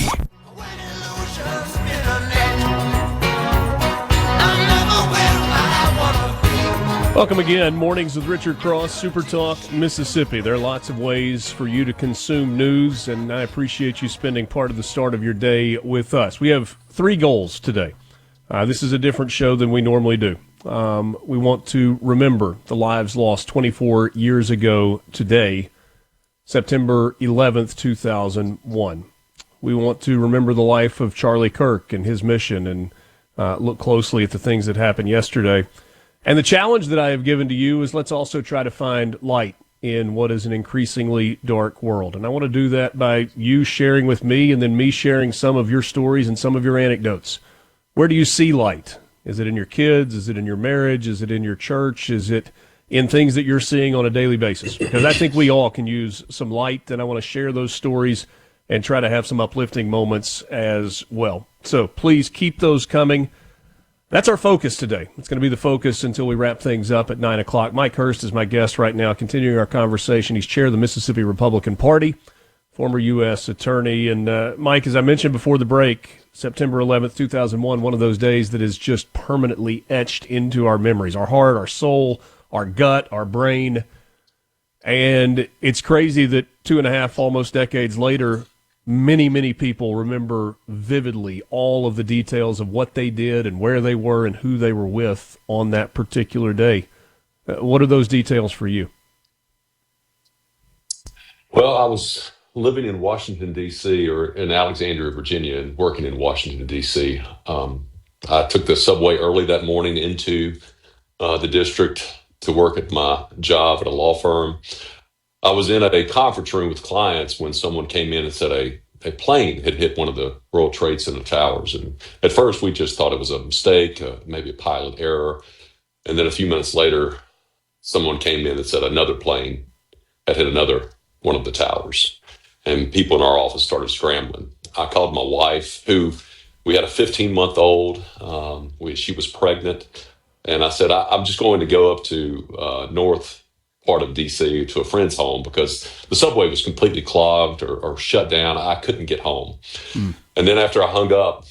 S4: Welcome again, Mornings with Richard Cross, SuperTalk, Mississippi. There are lots of ways for you to consume news, and I appreciate you spending part of the start of your day with us. We have 3 goals today. This is a different show than we normally do. We want to remember the lives lost 24 years ago today, September 11th, 2001. We want to remember the life of Charlie Kirk and his mission, and look closely at the things that happened yesterday. And the challenge that I have given to you is let's also try to find light in what is an increasingly dark world. And I want to do that by you sharing with me and then me sharing some of your stories and some of your anecdotes. Where do you see light? Is it in your kids? Is it in your marriage? Is it in your church? Is it in things that you're seeing on a daily basis? Because I think we all can use some light, and I want to share those stories and try to have some uplifting moments as well. So please keep those coming. That's our focus today. It's going to be the focus until we wrap things up at 9 o'clock. Mike Hurst is my guest right now, continuing our conversation. He's chair of the Mississippi Republican Party, former U.S. attorney. And Mike, as I mentioned before the break, September 11th, 2001, one of those days that is just permanently etched into our memories, our heart, our soul, our gut, our brain. And it's crazy that 2.5, almost decades later, many, many people remember vividly all of the details of what they did and where they were and who they were with on that particular day. What are those details for you?
S22: Well, I was living in Washington, D.C., or in Alexandria, Virginia, and working in Washington, D.C. I took the subway early that morning into the district to work at my job at a law firm. I was in a conference room with clients when someone came in and said a plane had hit one of the World Trade Center towers. And at first we just thought it was a mistake, maybe a pilot error. And then a few minutes later, someone came in and said another plane had hit another one of the towers. And people in our office started scrambling. I called my wife, who we had a 15-month-old. She was pregnant. And I said, I'm just going to go up to north part of D.C. to a friend's home because the subway was completely clogged or shut down. I couldn't get home. And then after I hung up,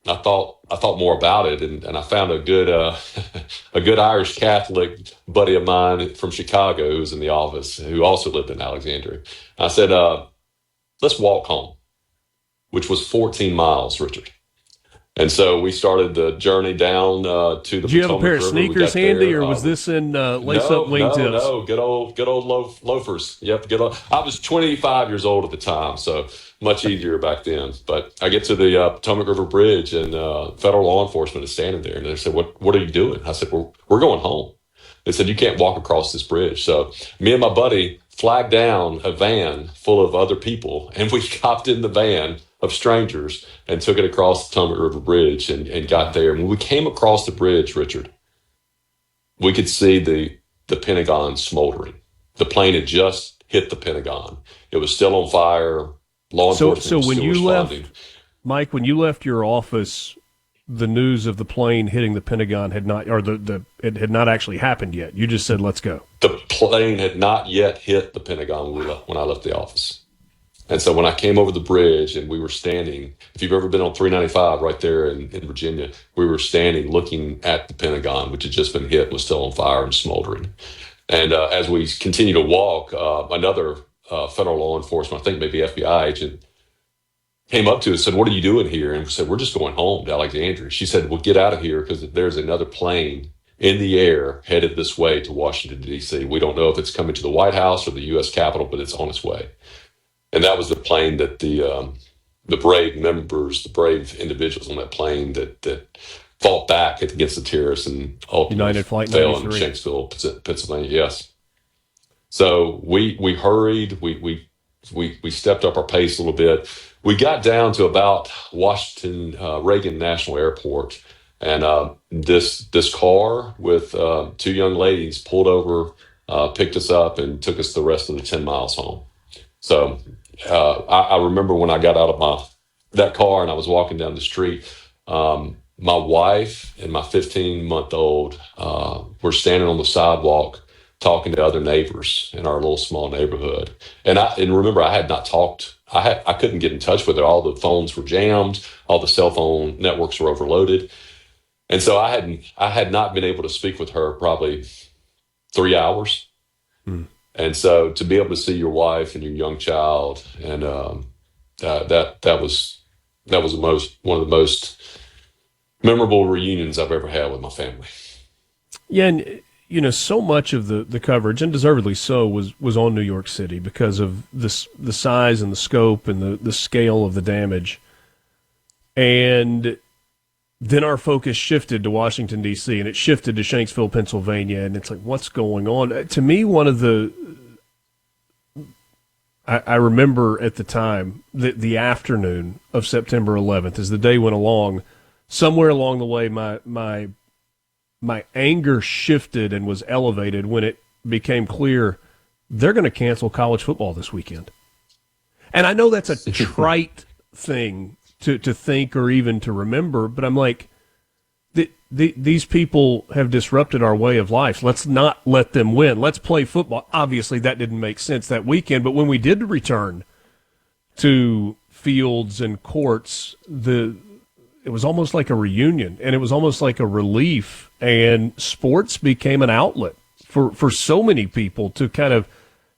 S22: I thought more about it, and I found a good Irish Catholic buddy of mine from Chicago who was in the office, who also lived in Alexandria. I said, let's walk home, which was 14 miles, Richard. And so we started the journey down to the
S4: Did you have a pair of sneakers handy, or was this in lace-up wingtips?
S22: No, good old loafers. Yep, I was 25 years old at the time, so much easier back then. But I get to the Potomac River Bridge, and federal law enforcement is standing there, and they said, "What are you doing?" I said, "We're going home." They said, "You can't walk across this bridge." So me and my buddy flagged down a van full of other people, and we hopped in the van of strangers and took it across the Potomac River Bridge and got there. When we came across the bridge, Richard, we could see the Pentagon smoldering. The plane had just hit the Pentagon. It was still on fire. Law enforcement
S4: So
S22: was
S4: when
S22: still
S4: you
S22: responding.
S4: left, Mike, when you left your office, the news of the plane hitting the Pentagon had not, or it had not actually happened yet. You just said, "Let's go."
S22: The plane had not yet hit the Pentagon when I left the office. And so when I came over the bridge and we were standing, if you've ever been on 395 right there in Virginia, we were standing looking at the Pentagon, which had just been hit, was still on fire and smoldering. And as we continued to walk, another federal law enforcement, I think maybe FBI agent, came up to us and said, "What are you doing here?" And we said, "We're just going home to Alexandria." She said, "Well, get out of here because there's another plane in the air headed this way to Washington, D.C. We don't know if it's coming to the White House or the U.S. Capitol, but it's on its way." And that was the plane that the brave members, the brave individuals on that plane that fought back against the terrorists and ultimately
S4: United Flight
S22: fell in
S4: 93.
S22: Shanksville, Pennsylvania. Yes. So we hurried. We stepped up our pace a little bit. We got down to about Washington Reagan National Airport, and this car with two young ladies pulled over, picked us up, and took us the rest of the 10 miles home. So I remember when I got out of that car and I was walking down the street, my wife and my 15-month-old were standing on the sidewalk talking to other neighbors in our little small neighborhood. And remember, I had not talked. I couldn't get in touch with her. All the phones were jammed. All the cell phone networks were overloaded. And so I had not been able to speak with her probably 3 hours. And so to be able to see your wife and your young child, and that was one of the most memorable reunions I've ever had with my family.
S4: Yeah, and so much of the coverage, and deservedly so, was on New York City because of the size and the scope and the scale of the damage. And then our focus shifted to Washington, D.C., and it shifted to Shanksville, Pennsylvania, and it's like, what's going on? To me, one of the I remember at the time the afternoon of September 11th, as the day went along, somewhere along the way, my anger shifted and was elevated when it became clear they're going to cancel college football this weekend. And I know that's a trite thing to think or even to remember, but I'm like, these people have disrupted our way of life. Let's not let them win. Let's play football. Obviously, that didn't make sense that weekend, but when we did return to fields and courts, it was almost like a reunion, and it was almost like a relief, and sports became an outlet for so many people to kind of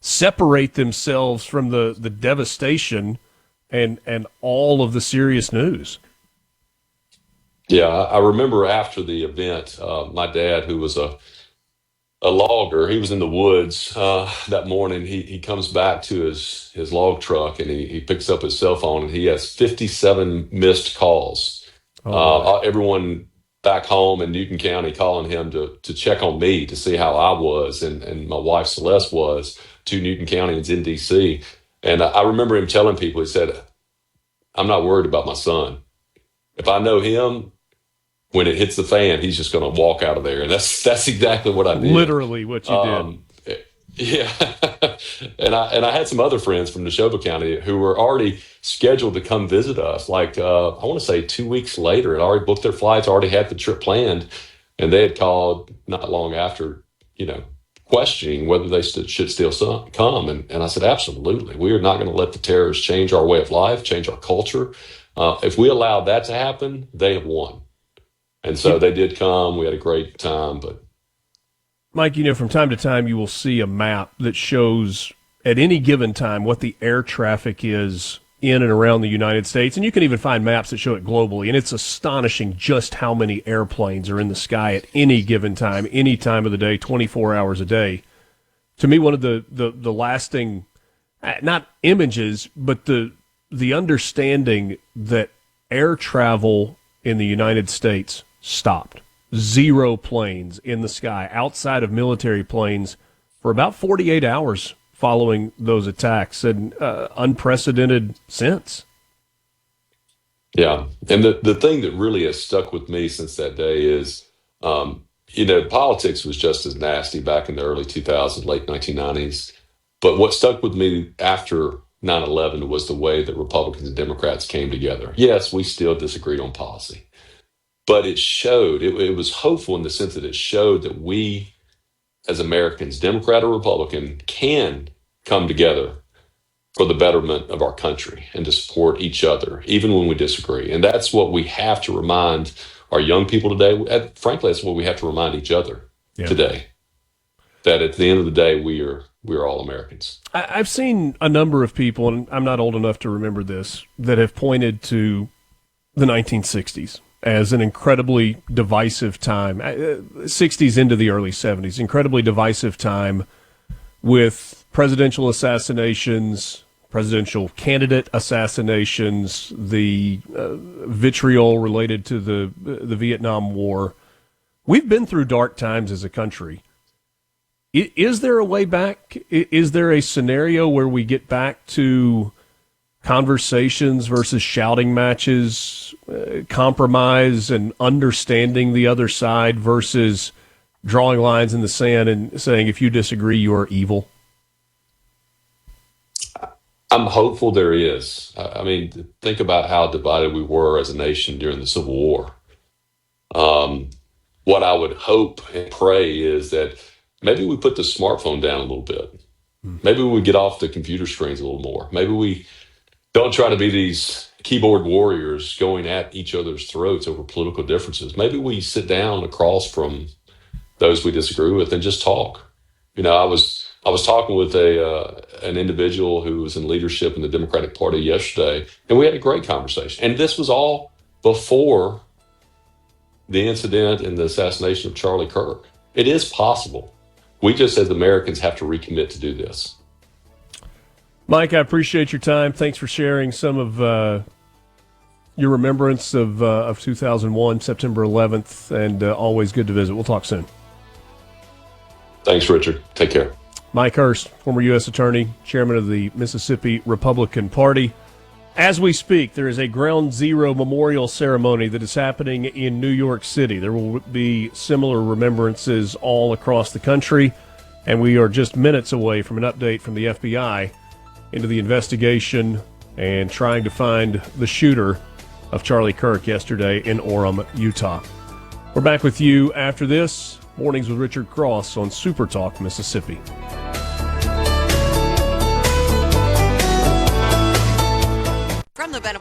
S4: separate themselves from the devastation and all of the serious news.
S22: Yeah, I remember after the event, my dad, who was a logger, he was in the woods that morning. He comes back to his log truck, and he picks up his cell phone, and he has 57 missed calls. Everyone back home in Newton County calling him to check on me to see how I was, and my wife Celeste was, to Newton County. It's in D.C. And I remember him telling people, he said, I'm not worried about my son. If I know him, when it hits the fan, he's just going to walk out of there. And that's exactly what I did.
S4: Literally what you
S22: did. Yeah. and I had some other friends from Neshoba County who were already scheduled to come visit us. Like, I want to say 2 weeks later, and already booked their flights, already had the trip planned. And they had called not long after, questioning whether they should still come. And I said, absolutely. We are not going to let the terrorists change our way of life, change our culture. If we allow that to happen, they have won. And so they did come. We had a great time. But
S4: Mike, from time to time you will see a map that shows at any given time what the air traffic is in and around the United States. And you can even find maps that show it globally. And it's astonishing just how many airplanes are in the sky at any given time, any time of the day, 24 hours a day. To me, one of the lasting, not images, but the understanding that air travel in the United States stopped. 0 planes in the sky outside of military planes for about 48 hours following those attacks, and unprecedented since.
S22: Yeah. And the thing that really has stuck with me since that day is, politics was just as nasty back in the early 2000s, late 1990s. But what stuck with me after 9/11 was the way that Republicans and Democrats came together. Yes, we still disagreed on policy, but it showed, it was hopeful in the sense that it showed that we as Americans, Democrat or Republican, can come together for the betterment of our country and to support each other, even when we disagree. And that's what we have to remind our young people today. Frankly, that's what we have to remind each other today, that at the end of the day, we are all Americans.
S4: I've seen a number of people, and I'm not old enough to remember this, that have pointed to the 1960s as an incredibly divisive time, 60s into the early 70s, incredibly divisive time with presidential assassinations, presidential candidate assassinations, the vitriol related to the Vietnam War. We've been through dark times as a country. Is there a way back? Is there a scenario where we get back to conversations versus shouting matches, compromise and understanding the other side versus drawing lines in the sand and saying, if you disagree, you are evil?
S22: I'm hopeful there is. I mean, think about how divided we were as a nation during the Civil War. What I would hope and pray is that maybe we put the smartphone down a little bit. Maybe we get off the computer screens a little more. Maybe we don't try to be these keyboard warriors going at each other's throats over political differences. Maybe we sit down across from those we disagree with and just talk. I was talking with an individual who was in leadership in the Democratic Party yesterday, and we had a great conversation. And this was all before the incident and the assassination of Charlie Kirk. It is possible. We just, as Americans, have to recommit to do this.
S4: Mike, I appreciate your time. Thanks for sharing some of your remembrance of 2001, September 11th, and always good to visit. We'll talk soon.
S22: Thanks, Richard. Take care.
S4: Mike Hurst, former U.S. Attorney, chairman of the Mississippi Republican Party. As we speak, there is a Ground Zero memorial ceremony that is happening in New York City. There will be similar remembrances all across the country, and we are just minutes away from an update from the FBI into the investigation and trying to find the shooter of Charlie Kirk yesterday in Orem, Utah. We're back with you after this. Mornings with Richard Cross on SuperTalk, Mississippi.
S2: From the Venom.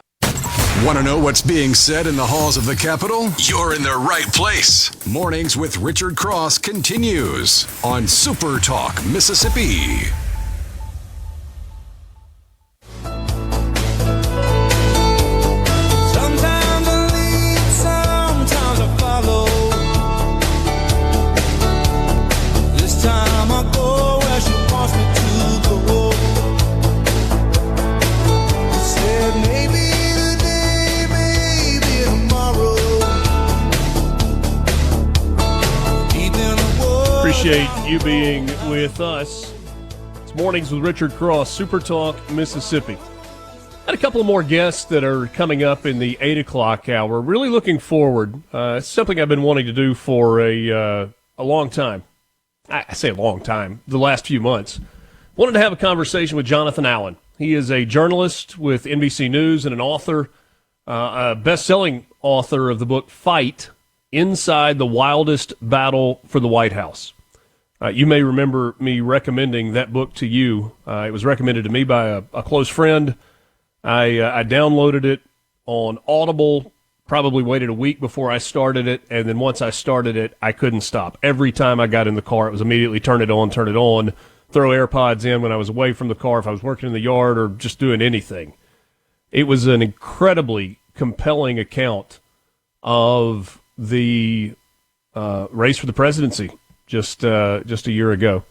S1: Want to know what's being said in the halls of the Capitol? You're in the right place. Mornings with Richard Cross continues on SuperTalk, Mississippi.
S7: Sometimes I lead, sometimes I follow. This time I go where she wants me to go. Said maybe today, maybe tomorrow. Deep in the woods.
S4: Appreciate you being with us. It's Mornings with Richard Cross, SuperTalk, Mississippi. Got a couple of more guests that are coming up in the 8 o'clock hour. Really looking forward. It's something I've been wanting to do for a long time. I say a long time, the last few months. Wanted to have a conversation with Jonathan Allen. He is a journalist with NBC News and an author, a best-selling author of the book Fight, Inside the Wildest Battle for the White House. You may remember me recommending that book to you. It was recommended to me by a close friend. I downloaded it on Audible, probably waited a week before I started it, and then once I started it, I couldn't stop. Every time I got in the car, it was immediately turn it on, throw AirPods in when I was away from the car, if I was working in the yard or just doing anything. It was an incredibly compelling account of the race for the presidency just a year ago.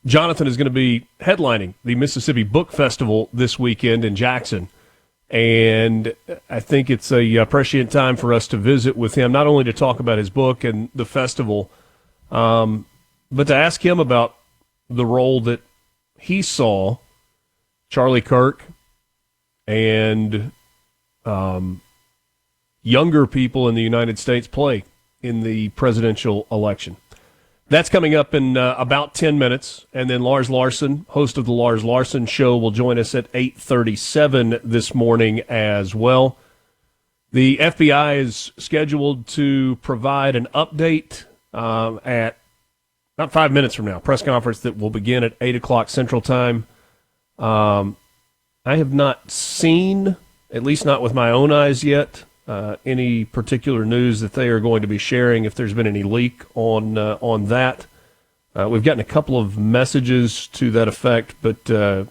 S4: Jonathan is going to be headlining the Mississippi Book Festival this weekend in Jackson, and I think it's a prescient time for us to visit with him, not only to talk about his book and the festival, but to ask him about the role that he saw Charlie Kirk and younger people in the United States play in the presidential election. That's coming up in about 10 minutes, and then Lars Larson, host of the Lars Larson Show, will join us at 8:37 this morning as well. The FBI is scheduled to provide an update at about 5 minutes from now, press conference that will begin at 8 o'clock Central Time. I have not seen, at least not with my own eyes yet, any particular news that they are going to be sharing, if there's been any leak on that. We've gotten a couple of messages to that effect, but I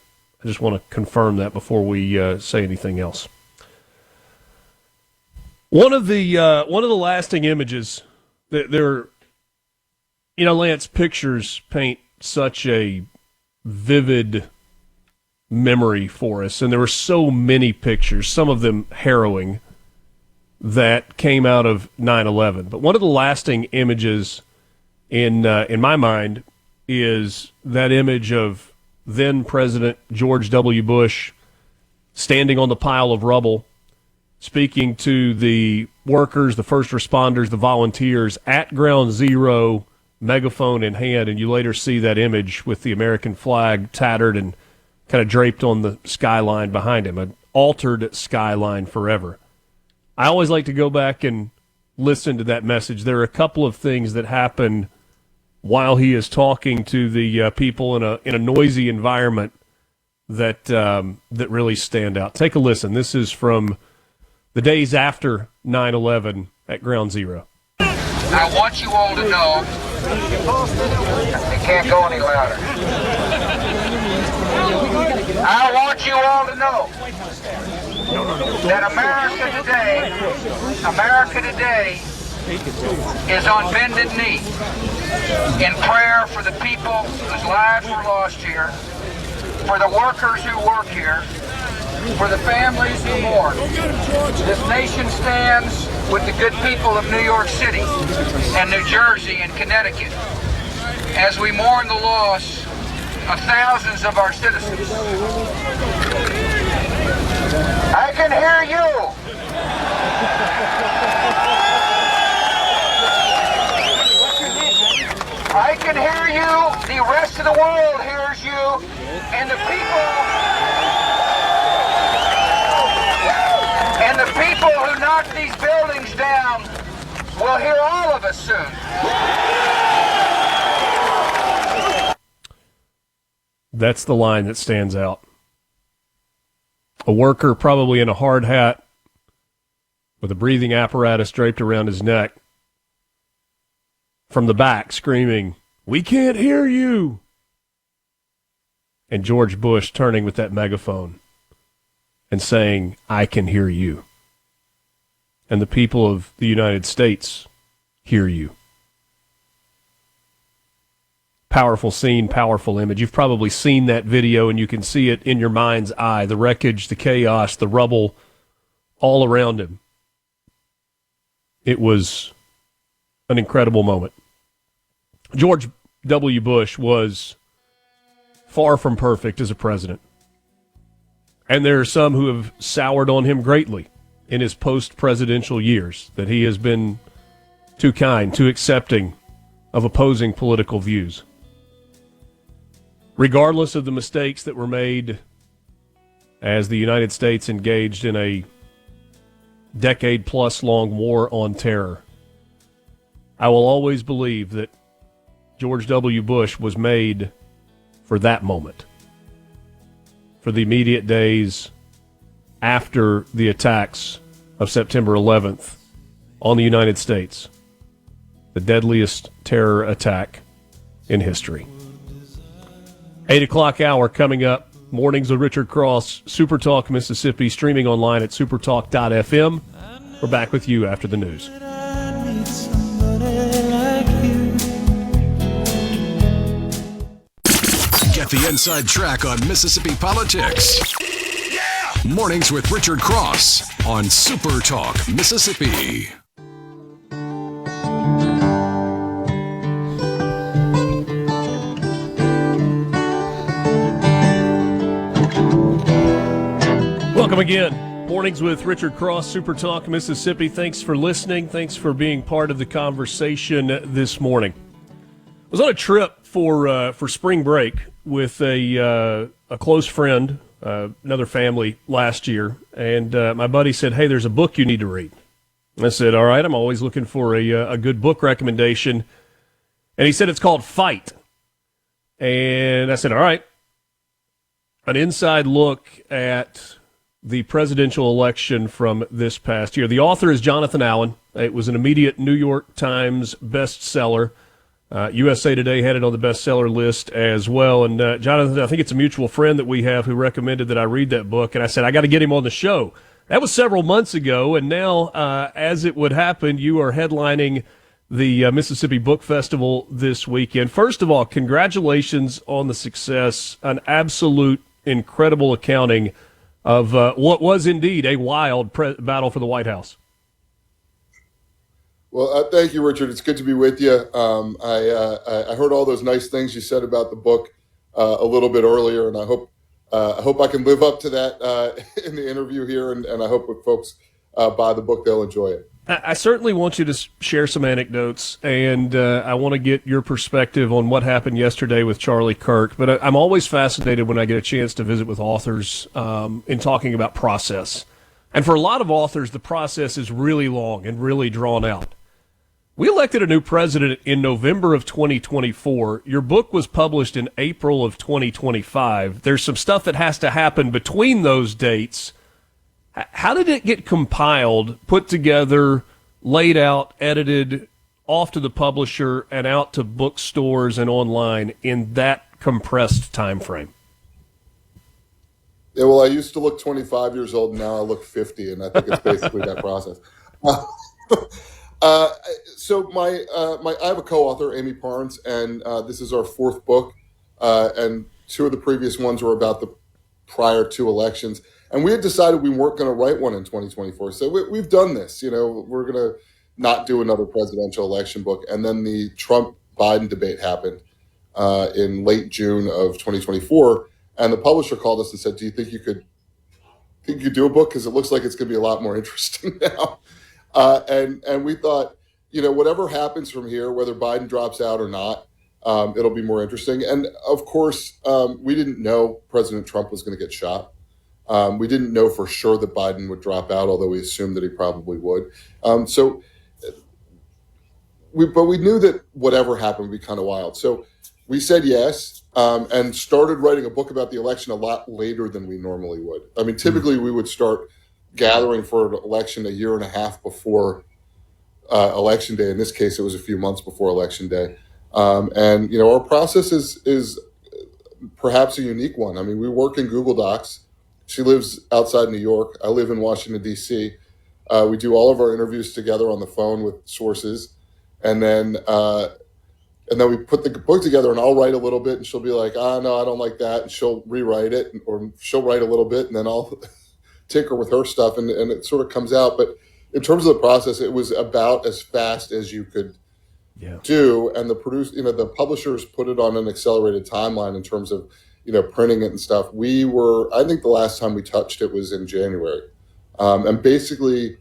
S4: just want to confirm that before we say anything else. One of the lasting images that there, Lance, pictures paint such a vivid memory for us, and there were so many pictures, some of them harrowing, that came out of 9/11. But one of the lasting images in my mind is that image of then President George W. Bush standing on the pile of rubble, speaking to the workers, the first responders, the volunteers at Ground Zero, megaphone in hand, and you later see that image with the American flag tattered and kind of draped on the skyline behind him, an altered skyline forever. I always like to go back and listen to that message. There are a couple of things that happen while he is talking to the people in a noisy environment that really stand out. Take a listen. This is from the days after 9/11 at Ground Zero.
S3: I want you all to know, it can't go any louder. I want you all to know that America today is on bended knee in prayer for the people whose lives were lost here, for the workers who work here, for the families who mourn. This nation stands with the good people of New York City and New Jersey and Connecticut as we mourn the loss of thousands of our citizens. I can hear you. I can hear you. The rest of the world hears you. And the people who knock these buildings down will hear all of us soon.
S4: That's the line that stands out. A worker, probably in a hard hat, with a breathing apparatus draped around his neck, from the back screaming, "We can't hear you!" And George Bush turning with that megaphone and saying, "I can hear you." And the people of the United States hear you. Powerful scene, powerful image. You've probably seen that video, and you can see it in your mind's eye. The wreckage, the chaos, the rubble all around him. It was an incredible moment. George W. Bush was far from perfect as a president. And there are some who have soured on him greatly in his post-presidential years, that he has been too kind, too accepting of opposing political views. Regardless of the mistakes that were made as the United States engaged in a decade-plus long war on terror, I will always believe that George W. Bush was made for that moment, for the immediate days after the attacks of September 11th on the United States, the deadliest terror attack in history. 8 o'clock hour coming up. Mornings with Richard Cross, SuperTalk Mississippi, streaming online at supertalk.fm. We're back with you after the news.
S1: Get the inside track on Mississippi politics. Mornings with Richard Cross on SuperTalk Mississippi.
S4: Welcome again. Mornings with Richard Cross, SuperTalk Mississippi. Thanks for listening. Thanks for being part of the conversation this morning. I was on a trip for spring break with a close friend, another family last year, and my buddy said, "Hey, there's a book you need to read." And I said, "All right, I'm always looking for a good book recommendation." And he said it's called Fight. And I said, "All right." An inside look at the presidential election from this past year. The author is Jonathan Allen. It was an immediate New York Times bestseller. USA Today had it on the bestseller list as well. And Jonathan, I think it's a mutual friend that we have who recommended that I read that book. And I said, I got to get him on the show. That was several months ago. And now, as it would happen, you are headlining the Mississippi Book Festival this weekend. First of all, congratulations on the success. An absolute incredible accounting of what was indeed a wild battle for the White House.
S6: Well, thank you, Richard. It's good to be with you. I heard all those nice things you said about the book a little bit earlier, and I hope I can live up to that in the interview here, and I hope if folks buy the book, they'll enjoy it.
S4: I certainly want you to share some anecdotes, and I want to get your perspective on what happened yesterday with Charlie Kirk. But I'm always fascinated when I get a chance to visit with authors in talking about process. And for a lot of authors, the process is really long and really drawn out. We elected a new president in November of 2024. Your book was published in April of 2025. There's some stuff that has to happen between those dates. How did it get compiled, put together, laid out, edited, off to the publisher, and out to bookstores and online in that compressed time frame?
S6: Yeah, well, I used to look 25 years old, and now I look 50, and I think it's basically that process. So I have a co-author, Amy Parnes, and this is our fourth book, and two of the previous ones were about the prior two elections. And we had decided we weren't going to write one in 2024. So we've done this. We're going to not do another presidential election book. And then the Trump Biden debate happened in late June of 2024, and the publisher called us and said, "Do you think you could do a book? Because it looks like it's going to be a lot more interesting now." And we thought, whatever happens from here, whether Biden drops out or not, it'll be more interesting. And of course, we didn't know President Trump was going to get shot. We didn't know for sure that Biden would drop out, although we assumed that he probably would. But we knew that whatever happened would be kind of wild. So we said yes, and started writing a book about the election a lot later than we normally would. I mean, typically we would start gathering for an election a year and a half before Election Day. In this case, it was a few months before Election Day. And our process is perhaps a unique one. I mean, we work in Google Docs. She lives outside New York. I live in Washington, D.C. We do all of our interviews together on the phone with sources. And then we put the book together, and I'll write a little bit, and she'll be like, no, I don't like that. And she'll rewrite it, or she'll write a little bit, and then I'll tinker with her stuff, and it sort of comes out. But in terms of the process, it was about as fast as you could do. And the publishers put it on an accelerated timeline in terms of, printing it and stuff. I think the last time we touched it was in January. And basically,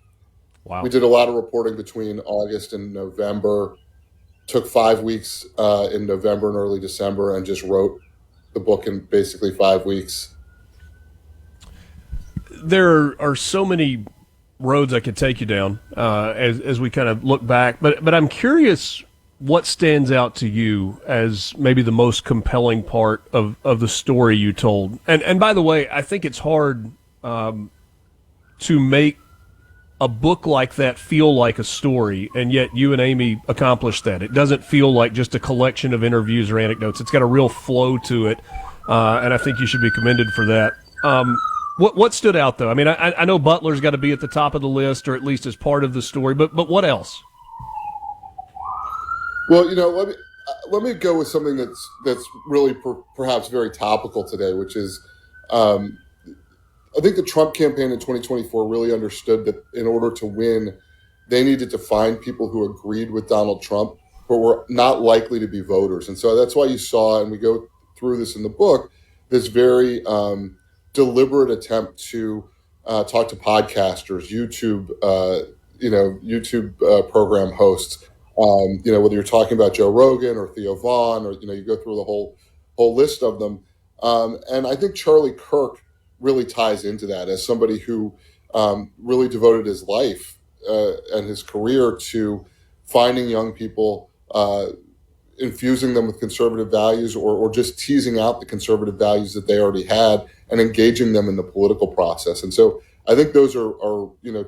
S6: we did a lot of reporting between August and November, took 5 weeks in November and early December, and just wrote the book in basically 5 weeks.
S4: There are so many roads I could take you down as we kind of look back, but I'm curious what stands out to you as maybe the most compelling part of the story you told. And by the way, I think it's hard to make a book like that feel like a story, and yet you and Amy accomplished that. It doesn't feel like just a collection of interviews or anecdotes. It's got a real flow to it, and I think you should be commended for that. What stood out, though? I mean, I know Butler's got to be at the top of the list, or at least as part of the story, but what else?
S6: Well, let me go with something that's really perhaps very topical today, which is I think the Trump campaign in 2024 really understood that in order to win, they needed to find people who agreed with Donald Trump, but were not likely to be voters. And so that's why you saw, and we go through this in the book, this very deliberate attempt to talk to podcasters, YouTube program hosts, whether you're talking about Joe Rogan or Theo Vaughn, or you go through the whole list of them. And I think Charlie Kirk really ties into that as somebody who really devoted his life and his career to finding young people, infusing them with conservative values, or just teasing out the conservative values that they already had and engaging them in the political process. And so I think those are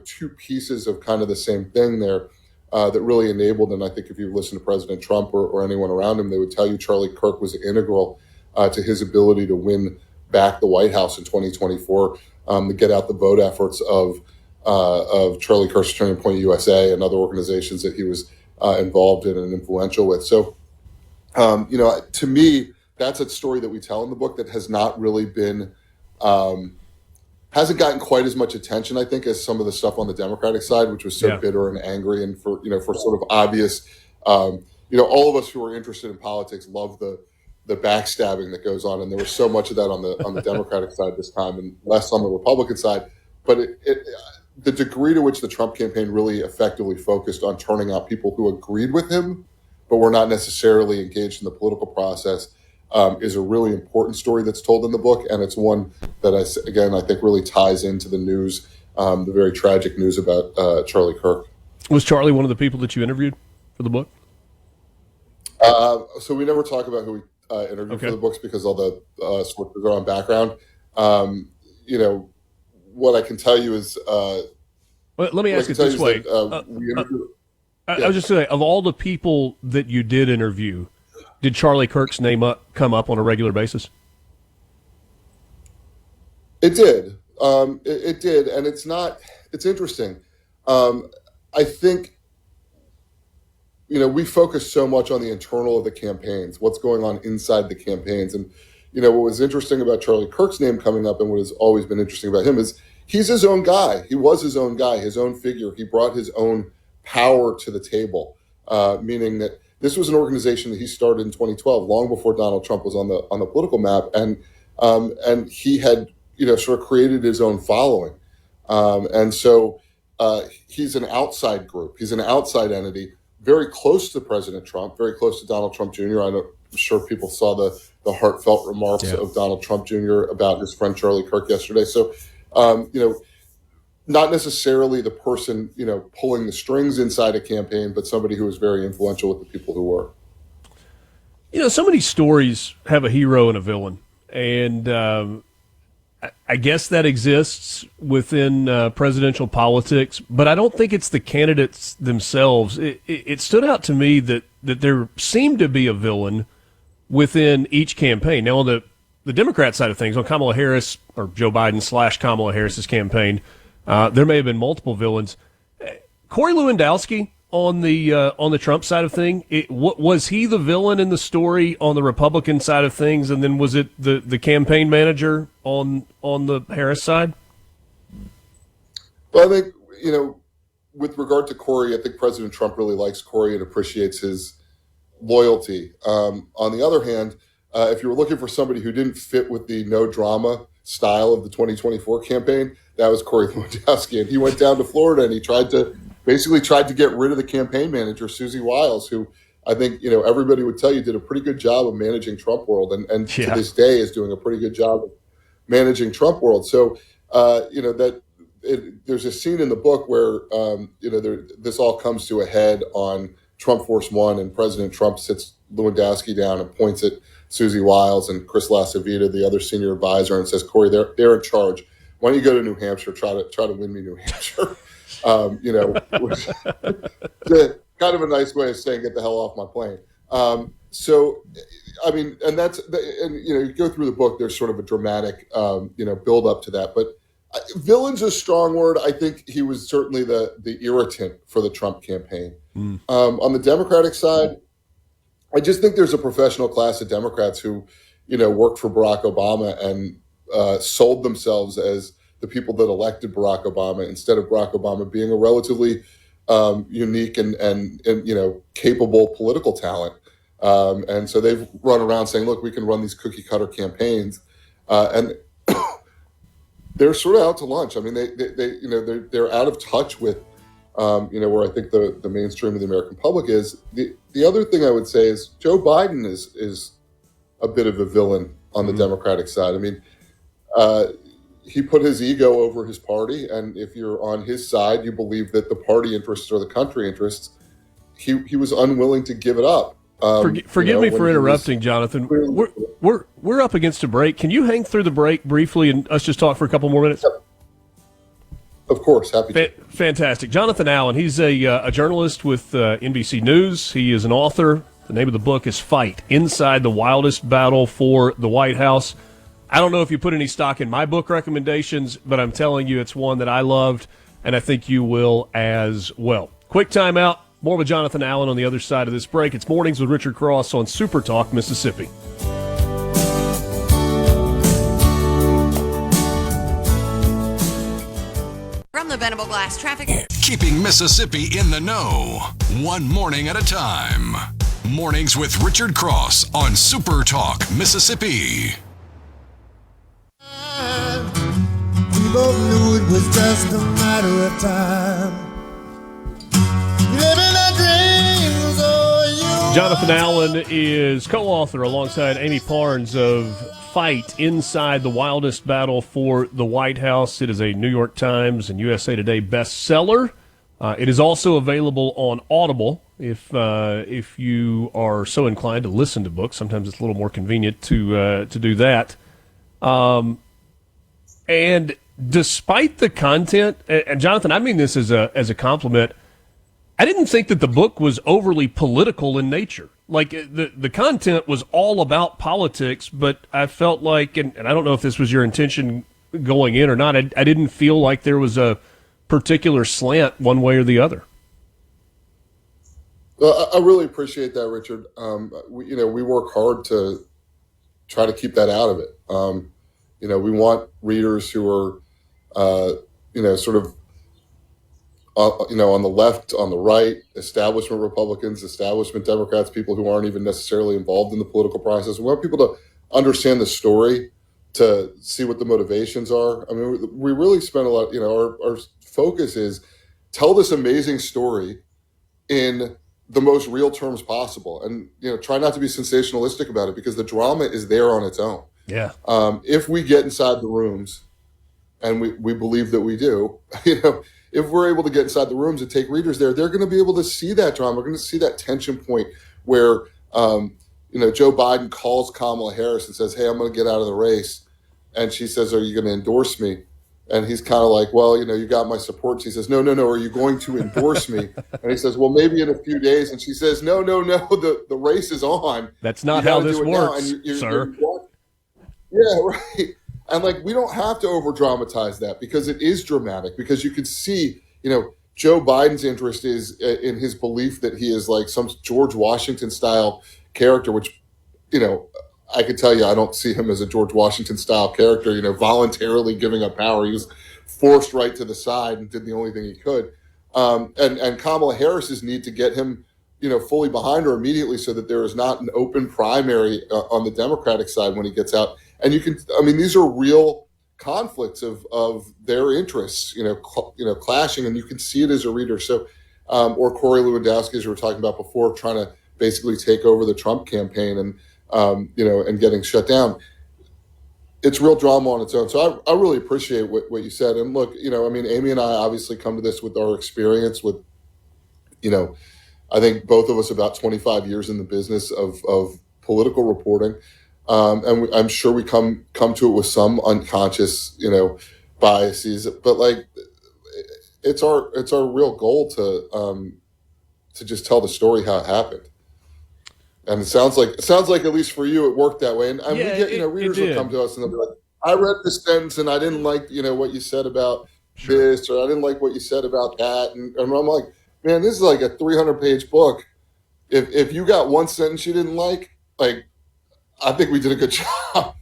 S6: two pieces of kind of the same thing there that really enabled. And I think if you listen to President Trump or anyone around him, they would tell you Charlie Kirk was integral to his ability to win back the White House in 2024, to get out the vote efforts of Charlie Kirk's Turning Point USA and other organizations that he was involved in and influential with. So, to me, that's a story that we tell in the book that has not really been, hasn't gotten quite as much attention, I think, as some of the stuff on the Democratic side, which was so bitter and angry, and for sort of obvious, all of us who are interested in politics love the backstabbing that goes on, and there was so much of that on the Democratic side this time, and less on the Republican side. But the degree to which the Trump campaign really effectively focused on turning out people who agreed with him, but were not necessarily engaged in the political process, is a really important story that's told in the book, and it's one that I think really ties into the news, the very tragic news about Charlie Kirk.
S4: Was Charlie one of the people that you interviewed for the book?
S6: So we never talk about who we interviewed for the books because all the sources are on background. What I can tell you is...
S4: let me ask it this way. I was just saying, of all the people that you did interview, did Charlie Kirk's name come up on a regular basis?
S6: It did. It did. And it's interesting. I think, we focus so much on the internal of the campaigns, what's going on inside the campaigns. And, what was interesting about Charlie Kirk's name coming up, and what has always been interesting about him, is he's his own guy. He was his own guy, his own figure. He brought his own power to the table, meaning that this was an organization that he started in 2012, long before Donald Trump was on the political map, and he had sort of created his own following, and so he's an outside group, he's an outside entity, very close to President Trump, very close to Donald Trump Jr. I'm sure people saw the heartfelt remarks of Donald Trump Jr. about his friend Charlie Kirk yesterday. So, not necessarily the person, pulling the strings inside a campaign, but somebody who was very influential with the people who were.
S4: So many stories have a hero and a villain, and I guess that exists within presidential politics, but I don't think it's the candidates themselves. It stood out to me that there seemed to be a villain within each campaign. Now, on the Democrat side of things, on Kamala Harris, or Joe Biden / Kamala Harris's campaign, there may have been multiple villains. Corey Lewandowski on the Trump side of things, was he the villain in the story on the Republican side of things, and then was it the campaign manager on the Harris side?
S6: Well, I think, with regard to Corey, I think President Trump really likes Corey and appreciates his loyalty. On the other hand, if you were looking for somebody who didn't fit with the no drama style of the 2024 campaign, that was Corey Lewandowski. And he went down to Florida and he tried to get rid of the campaign manager, Susie Wiles, who I think, everybody would tell you did a pretty good job of managing Trump world, and to this day is doing a pretty good job of managing Trump world. So, there's a scene in the book where, this all comes to a head on Trump Force One, and President Trump sits Lewandowski down and points at Susie Wiles and Chris Lasavita, the other senior advisor, and says, "Corey, they're in charge. Why don't you go to New Hampshire, try to win me New Hampshire?" Which kind of a nice way of saying, "Get the hell off my plane." So, I mean, and you go through the book, there's sort of a dramatic, build up to that. But villain's a strong word. I think he was certainly the irritant for the Trump campaign. On the Democratic side, I just think there's a professional class of Democrats who, worked for Barack Obama and sold themselves as the people that elected Barack Obama, instead of Barack Obama being a relatively unique and capable political talent. And so they've run around saying, "Look, we can run these cookie cutter campaigns," and they're sort of out to lunch. I mean, they're out of touch with where I think the mainstream of the American public is. The other thing I would say is Joe Biden is a bit of a villain on the Democratic side. I mean, he put his ego over his party, and if you're on his side, you believe that the party interests are the country interests. He was unwilling to give it up.
S4: Forgive me for interrupting, Jonathan. We're up against a break. Can you hang through the break briefly and us just talk for a couple more minutes?
S6: Of course, happy to.
S4: Fantastic. Jonathan Allen, he's a journalist with NBC News. He is an author. The name of the book is Fight: Inside the Wildest Battle for the White House. I don't know if you put any stock in my book recommendations, but I'm telling you it's one that I loved, and I think you will as well. Quick timeout. More with Jonathan Allen on the other side of this break. It's Mornings with Richard Cross on SuperTalk Mississippi.
S2: From the Venable Glass Traffic.
S1: Keeping Mississippi in the know, one morning at a time. Mornings with Richard Cross on SuperTalk Mississippi.
S10: We both knew it was just a matter of time.
S4: Jonathan Allen is co-author alongside Amy Parnes of Fight: Inside the Wildest Battle for the White House. It is a New York Times and USA Today bestseller. It is also available on Audible if you are so inclined to listen to books. Sometimes it's a little more convenient to do that. And despite the content, and Jonathan, I mean this as a compliment, I didn't think that the book was overly political in nature. Like, the content was all about politics, but I felt like, and I don't know if this was your intention going in or not, I didn't feel like there was a particular slant one way or the other.
S6: Well, I really appreciate that, Richard. We work hard to try to keep that out of it. We want readers who are, sort of on the left, on the right, establishment Republicans, establishment Democrats, people who aren't even necessarily involved in the political process. We want people to understand the story, to see what the motivations are. I mean, we really spend a lot, our focus is tell this amazing story in the most real terms possible. And, try not to be sensationalistic about it, because the drama is there on its own.
S4: Yeah.
S6: If we get inside the rooms, and we believe that we do, if we're able to get inside the rooms and take readers there, they're going to be able to see that drama. We're going to see that tension point where, Joe Biden calls Kamala Harris and says, "Hey, I'm going to get out of the race." And she says, "Are you going to endorse me?" And he's kind of like, "Well, you got my support." She says, No. Are you going to endorse me?" And he says, "Well, maybe in a few days." And she says, No. The race is on.
S4: That's not how this works, sir.
S6: Yeah, right. And we don't have to over dramatize that, because it is dramatic, because you can see, Joe Biden's interest is in his belief that he is like some George Washington style character, which, I can tell you, I don't see him as a George Washington style character, voluntarily giving up power. He was forced right to the side and did the only thing he could. And Kamala Harris's need to get him, fully behind her immediately, so that there is not an open primary on the Democratic side when he gets out. And these are real conflicts of their interests, clashing, and you can see it as a reader. So, or Corey Lewandowski, as we were talking about before, trying to basically take over the Trump campaign and, and getting shut down. It's real drama on its own. So I really appreciate what you said. And look, Amy and I obviously come to this with our experience with, I think both of us about 25 years in the business of political reporting. And I'm sure we come to it with some unconscious, biases, but it's our real goal to just tell the story how it happened. And it sounds like at least for you, it worked that way. And we get, readers will come to us and they'll be like, "I read this sentence and I didn't like, what you said about this, or I didn't like what you said about that." And I'm like, man, this is like a 300-page book. If you got one sentence you didn't like, I think we did a good job.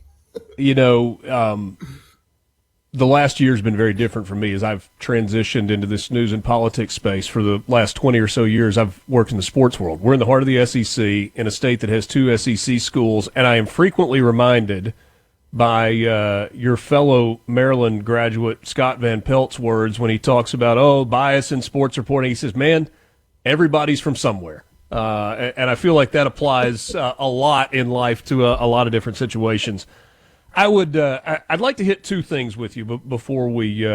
S4: The last year has been very different for me as I've transitioned into this news and politics space. For the last 20 or so years, I've worked in the sports world. We're in the heart of the SEC, in a state that has 2 SEC schools, and I am frequently reminded by your fellow Maryland graduate Scott Van Pelt's words when he talks about, bias in sports reporting. He says, "Man, everybody's from somewhere." And I feel like that applies a lot in life to a lot of different situations. I'd like to hit 2 things with you before we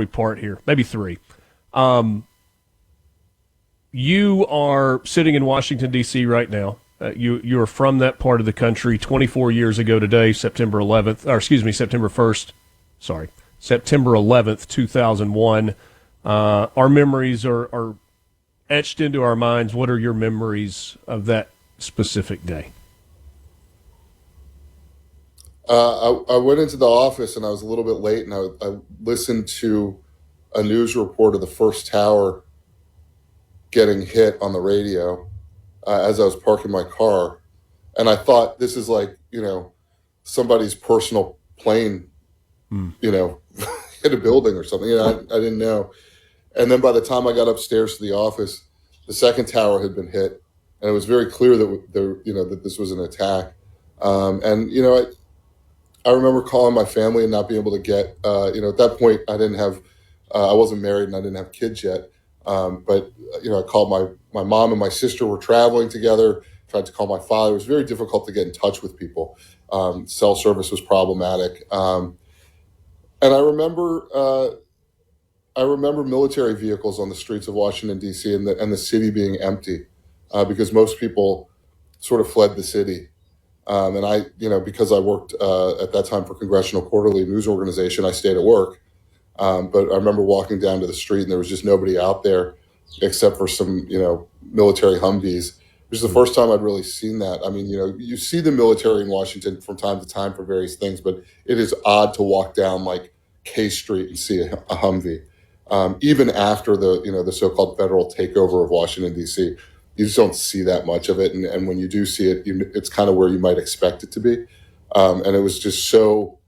S4: part here, maybe 3. You are sitting in Washington, D.C. right now. You are from that part of the country. 24 years ago today, September 1st, 2001. Our memories are etched into our minds. What are your memories of that specific day?
S6: I went into the office and I was a little bit late, and I listened to a news report of the first tower getting hit on the radio as I was parking my car. And I thought, this is like, somebody's personal plane, hit a building or something. I didn't know. And then by the time I got upstairs to the office, the second tower had been hit, and it was very clear that that this was an attack. I remember calling my family and not being able to get, at that point I didn't have, I wasn't married and I didn't have kids yet. But I called my mom and my sister were traveling together, tried to call my father. It was very difficult to get in touch with people. Cell service was problematic. And I remember military vehicles on the streets of Washington, D.C. and the city being empty because most people sort of fled the city. And I, because I worked at that time for Congressional Quarterly News Organization, I stayed at work. But I remember walking down to the street and there was just nobody out there except for some, military Humvees. It was the first time I'd really seen that. I mean, you see the military in Washington from time to time for various things, but it is odd to walk down like K Street and see a Humvee. Even after the so-called federal takeover of Washington, D.C., you just don't see that much of it. And when you do see it, it's kind of where you might expect it to be. And it was just so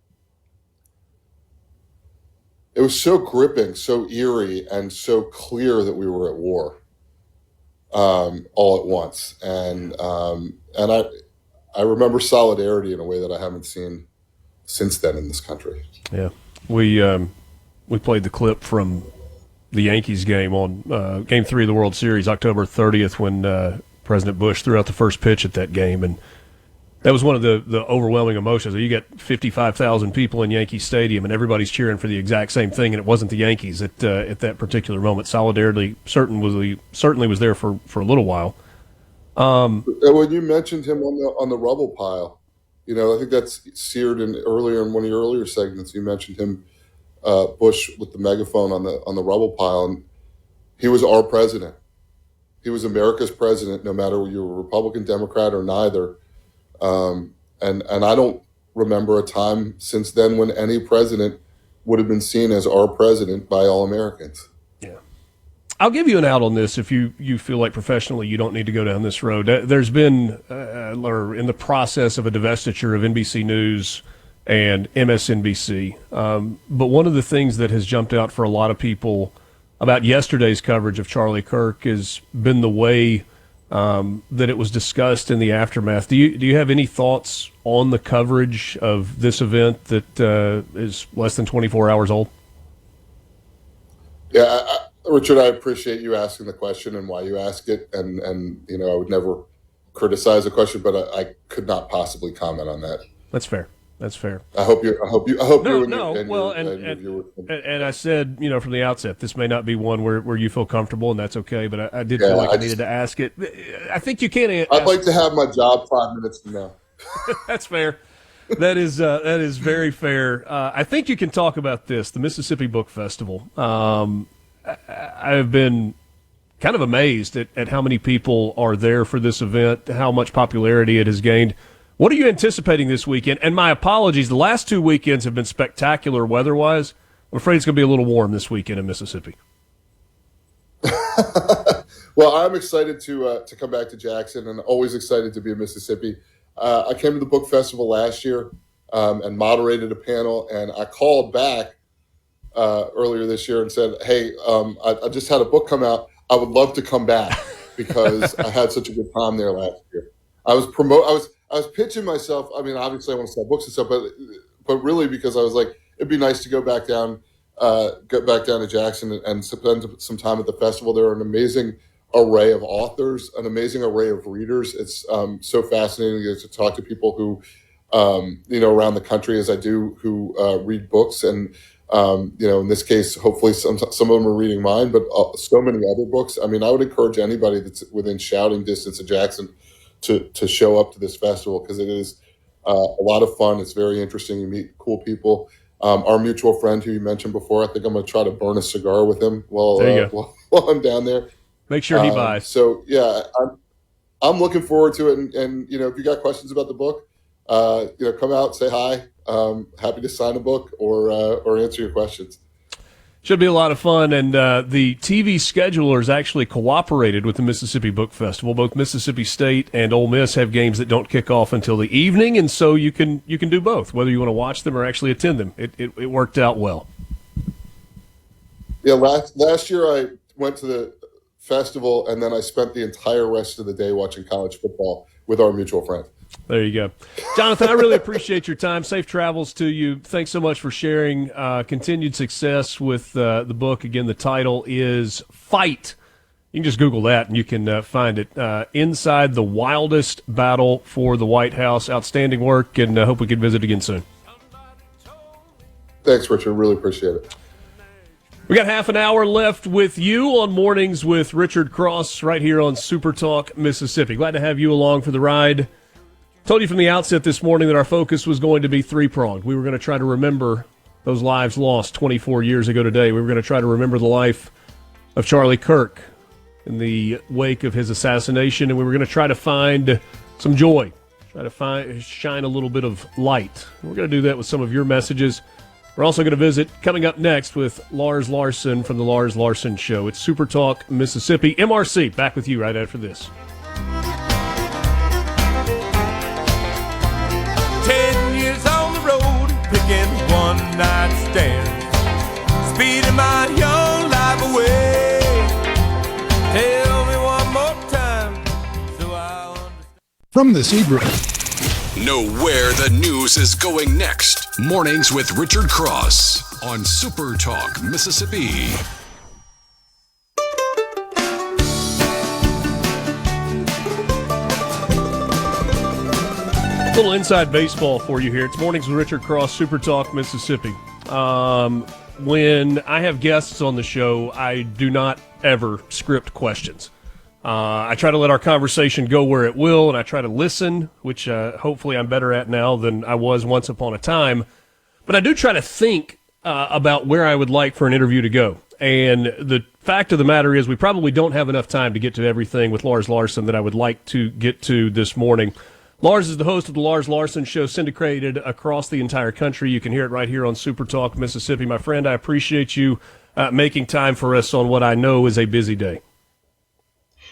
S6: it was so gripping, so eerie, and so clear that we were at war all at once. And I remember solidarity in a way that I haven't seen since then in this country.
S4: Yeah, we played the clip from the Yankees game on Game 3 of the World Series, October 30th, when President Bush threw out the first pitch at that game, and that was one of the overwhelming emotions. You get 55,000 people in Yankee Stadium, and everybody's cheering for the exact same thing, and it wasn't the Yankees at that particular moment. Solidarity certainly was there for a little while.
S6: When you mentioned him on the rubble pile, I think that's seared in one of your earlier segments. You mentioned him, Bush, with the megaphone on the rubble pile, and he was our president. He was America's president, no matter whether you were Republican, Democrat, or neither. And I don't remember a time since then when any president would have been seen as our president by all Americans.
S4: Yeah. I'll give you an out on this if you feel like professionally you don't need to go down this road. There's been, or in the process of a divestiture of NBC News and MSNBC. But one of the things that has jumped out for a lot of people about yesterday's coverage of Charlie Kirk has been the way that it was discussed in the aftermath. Do you have any thoughts on the coverage of this event that is less than 24 hours old?
S6: Yeah, Richard, I appreciate you asking the question and why you ask it. And I would never criticize a question, but I could not possibly comment on that.
S4: That's fair. That's fair.
S6: I hope you.
S4: And I said, from the outset, this may not be one where you feel comfortable, and that's okay. But I did feel like I needed to ask it. I think you can.
S6: I'd like to have my job 5 minutes from now.
S4: That's fair. That is very fair. I think you can talk about this, the Mississippi Book Festival. I've been kind of amazed at how many people are there for this event, how much popularity it has gained. What are you anticipating this weekend? And my apologies, the last 2 weekends have been spectacular weather-wise. I'm afraid it's going to be a little warm this weekend in Mississippi.
S6: Well, I'm excited to come back to Jackson, and always excited to be in Mississippi. I came to the book festival last year and moderated a panel, and I called back earlier this year and said, hey, I just had a book come out. I would love to come back because I had such a good time there last year. I was pitching myself. I mean, obviously I want to sell books and stuff, but really because I was like, it'd be nice to go back down to Jackson and spend some time at the festival. There are an amazing array of authors, an amazing array of readers. It's so fascinating to talk to people who, around the country as I do, who read books. And, in this case, hopefully some of them are reading mine, but so many other books. I mean, I would encourage anybody that's within shouting distance of Jackson to show up to this festival, because it is a lot of fun. It's very interesting. You meet cool people. Our mutual friend who you mentioned before, I think I'm going to try to burn a cigar with him while I'm down there.
S4: Make sure he buys.
S6: So yeah, I'm looking forward to it. And if you got questions about the book, come out, say hi. Happy to sign a book or answer your questions.
S4: Should be a lot of fun, and the TV schedulers actually cooperated with the Mississippi Book Festival. Both Mississippi State and Ole Miss have games that don't kick off until the evening, and so you can do both, whether you want to watch them or actually attend them. It worked out well.
S6: Yeah, last year I went to the festival, and then I spent the entire rest of the day watching college football with our mutual friend.
S4: There you go. Jonathan, I really appreciate your time. Safe travels to you. Thanks so much for sharing. Continued success with the book. Again, the title is Fight. You can just Google that, and you can find it. Inside the Wildest Battle for the White House. Outstanding work, and I hope we can visit again soon.
S6: Thanks, Richard. Really appreciate it.
S4: We got half an hour left with you on Mornings with Richard Cross right here on SuperTalk Mississippi. Glad to have you along for the ride. Told you from the outset this morning that our focus was going to be three-pronged. We were going to try to remember those lives lost 24 years ago today. We were going to try to remember the life of Charlie Kirk in the wake of his assassination, and we were going to try to find some joy, try to shine a little bit of light. We're going to do that with some of your messages. We're also going to visit, coming up next, with Lars Larson from the Lars Larson Show. It's SuperTalk Mississippi. MRC, back with you right after this.
S7: 10 years on the road, picking one-night stands, speeding my young life away. Tell me one more time so I understand.
S9: From the Zebra.
S1: Know where the news is going next. Mornings with Richard Cross on Super Talk, Mississippi.
S4: A little inside baseball for you here. It's Mornings with Richard Cross, Super Talk, Mississippi. When I have guests on the show, I do not ever script questions. I try to let our conversation go where it will, and I try to listen, which hopefully I'm better at now than I was once upon a time. But I do try to think about where I would like for an interview to go. And the fact of the matter is we probably don't have enough time to get to everything with Lars Larson that I would like to get to this morning. Lars is the host of the Lars Larson Show, syndicated across the entire country. You can hear it right here on Super Talk, Mississippi. My friend, I appreciate you making time for us on what I know is a busy day.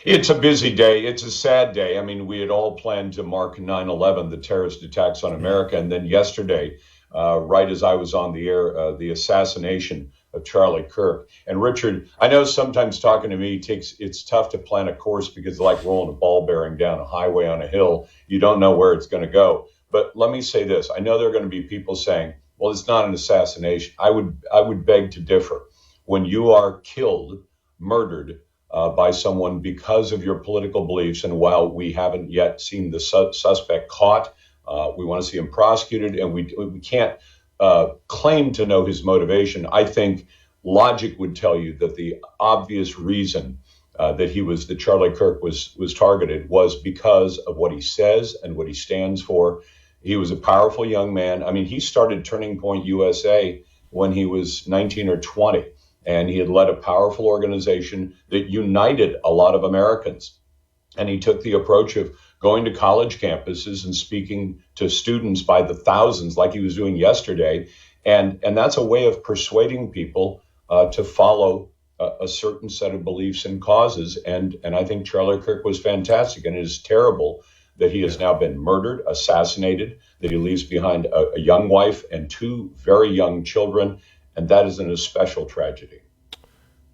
S5: It's a busy day. It's a sad day. I mean, we had all planned to mark 9/11, the terrorist attacks on America, and then yesterday, right as I was on the air, the assassination of Charlie Kirk. And Richard, I know sometimes talking to me it's tough to plan a course because it's like rolling a ball bearing down a highway on a hill. You don't know where it's going to go. But let me say this. I know there are going to be people saying, well, it's not an assassination. I would beg to differ. When you are killed, murdered by someone because of your political beliefs, and while we haven't yet seen the suspect caught, we want to see him prosecuted, and we can't claim to know his motivation. I think logic would tell you that the obvious reason that Charlie Kirk was targeted was because of what he says and what he stands for. He was a powerful young man. I mean, he started Turning Point USA when he was 19 or 20, and he had led a powerful organization that united a lot of Americans. And he took the approach of going to college campuses and speaking to students by the thousands like he was doing yesterday. And that's a way of persuading people to follow a certain set of beliefs and causes. And I think Charlie Kirk was fantastic. And it is terrible that he has now been murdered, assassinated, that he leaves behind a young wife and two very young children. And that is an especial tragedy.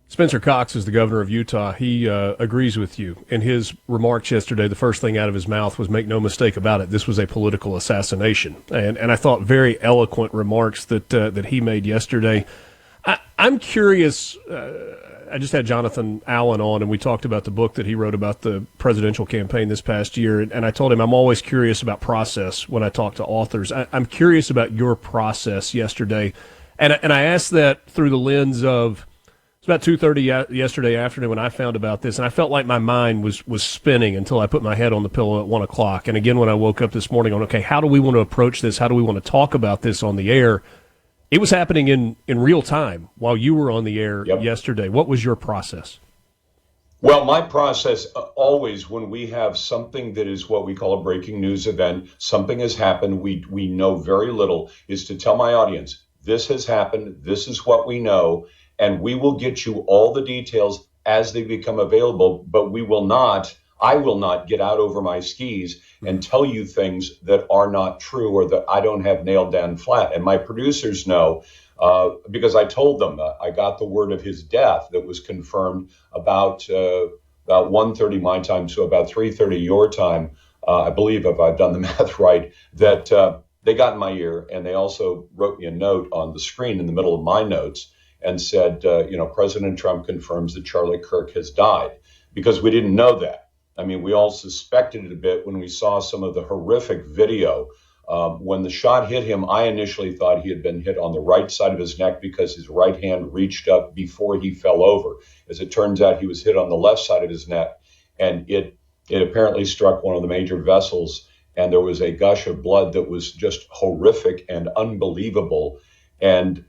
S4: Spencer Cox is the governor of Utah. He agrees with you. In his remarks yesterday, the first thing out of his mouth was, make no mistake about it, this was a political assassination. And I thought very eloquent remarks that he made yesterday. I'm curious, I just had Jonathan Allen on, and we talked about the book that he wrote about the presidential campaign this past year, and I told him I'm always curious about process when I talk to authors. I'm curious about your process yesterday, and I asked that through the lens of, about 2:30 yesterday afternoon when I found about this, and I felt like my mind was spinning until I put my head on the pillow at 1 o'clock. And again, when I woke up this morning on, okay, how do we want to approach this? How do we want to talk about this on the air? It was happening in real time while you were on the air yesterday. What was your process?
S5: Well, my process always, when we have something that is what we call a breaking news event, something has happened, we know very little, is to tell my audience, this has happened, this is what we know, and we will get you all the details as they become available, but I will not get out over my skis and tell you things that are not true or that I don't have nailed down flat. And my producers know, because I told them, I got the word of his death that was confirmed about 1:30 my time, so about 3:30 your time, I believe, if I've done the math right, that they got in my ear, and they also wrote me a note on the screen in the middle of my notes and said, President Trump confirms that Charlie Kirk has died, because we didn't know that. I mean, we all suspected it a bit when we saw some of the horrific video. When the shot hit him, I initially thought he had been hit on the right side of his neck because his right hand reached up before he fell over. As it turns out, he was hit on the left side of his neck, and it apparently struck one of the major vessels, and there was a gush of blood that was just horrific and unbelievable. And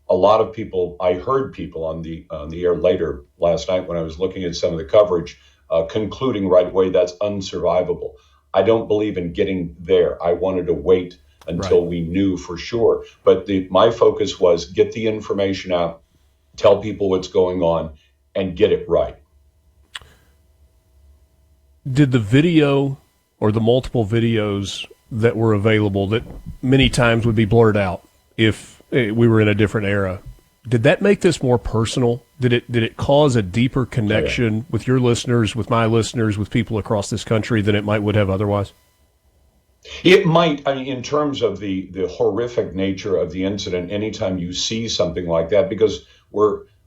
S5: a lot of people, I heard people on the air later last night when I was looking at some of the coverage, concluding right away that's unsurvivable. I don't believe in getting there. I wanted to wait until we knew for sure. But my focus was get the information out, tell people what's going on, and get it right.
S4: Did the video or the multiple videos that were available that many times would be blurred out if we were in a different era, Did that make this more personal? Did it cause a deeper connection with your listeners, with my listeners, with people across this country than it would have otherwise?
S5: It might, I mean, in terms of the horrific nature of the incident, anytime you see something like that, because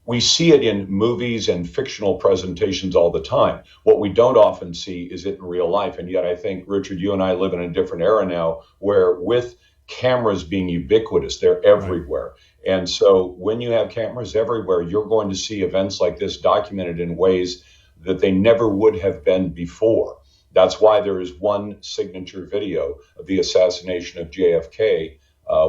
S5: we see it in movies and fictional presentations all the time. What we don't often see is it in real life. And yet I think, Richard, you and I live in a different era now where with cameras being ubiquitous, they're everywhere. And so when you have cameras everywhere, you're going to see events like this documented in ways that they never would have been before. That's why there is one signature video of the assassination of JFK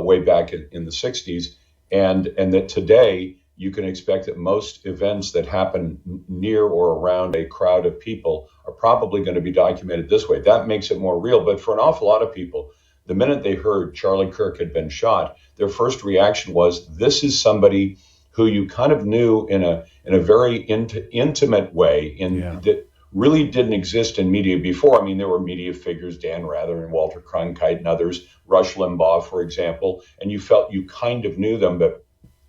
S5: way back in the 60s. And that today you can expect that most events that happen near or around a crowd of people are probably going to be documented this way. That makes it more real. But for an awful lot of people, the minute they heard Charlie Kirk had been shot, their first reaction was, this is somebody who you kind of knew in a very intimate way that really didn't exist in media before. I mean, there were media figures, Dan Rather and Walter Cronkite and others, Rush Limbaugh, for example, and you felt you kind of knew them. But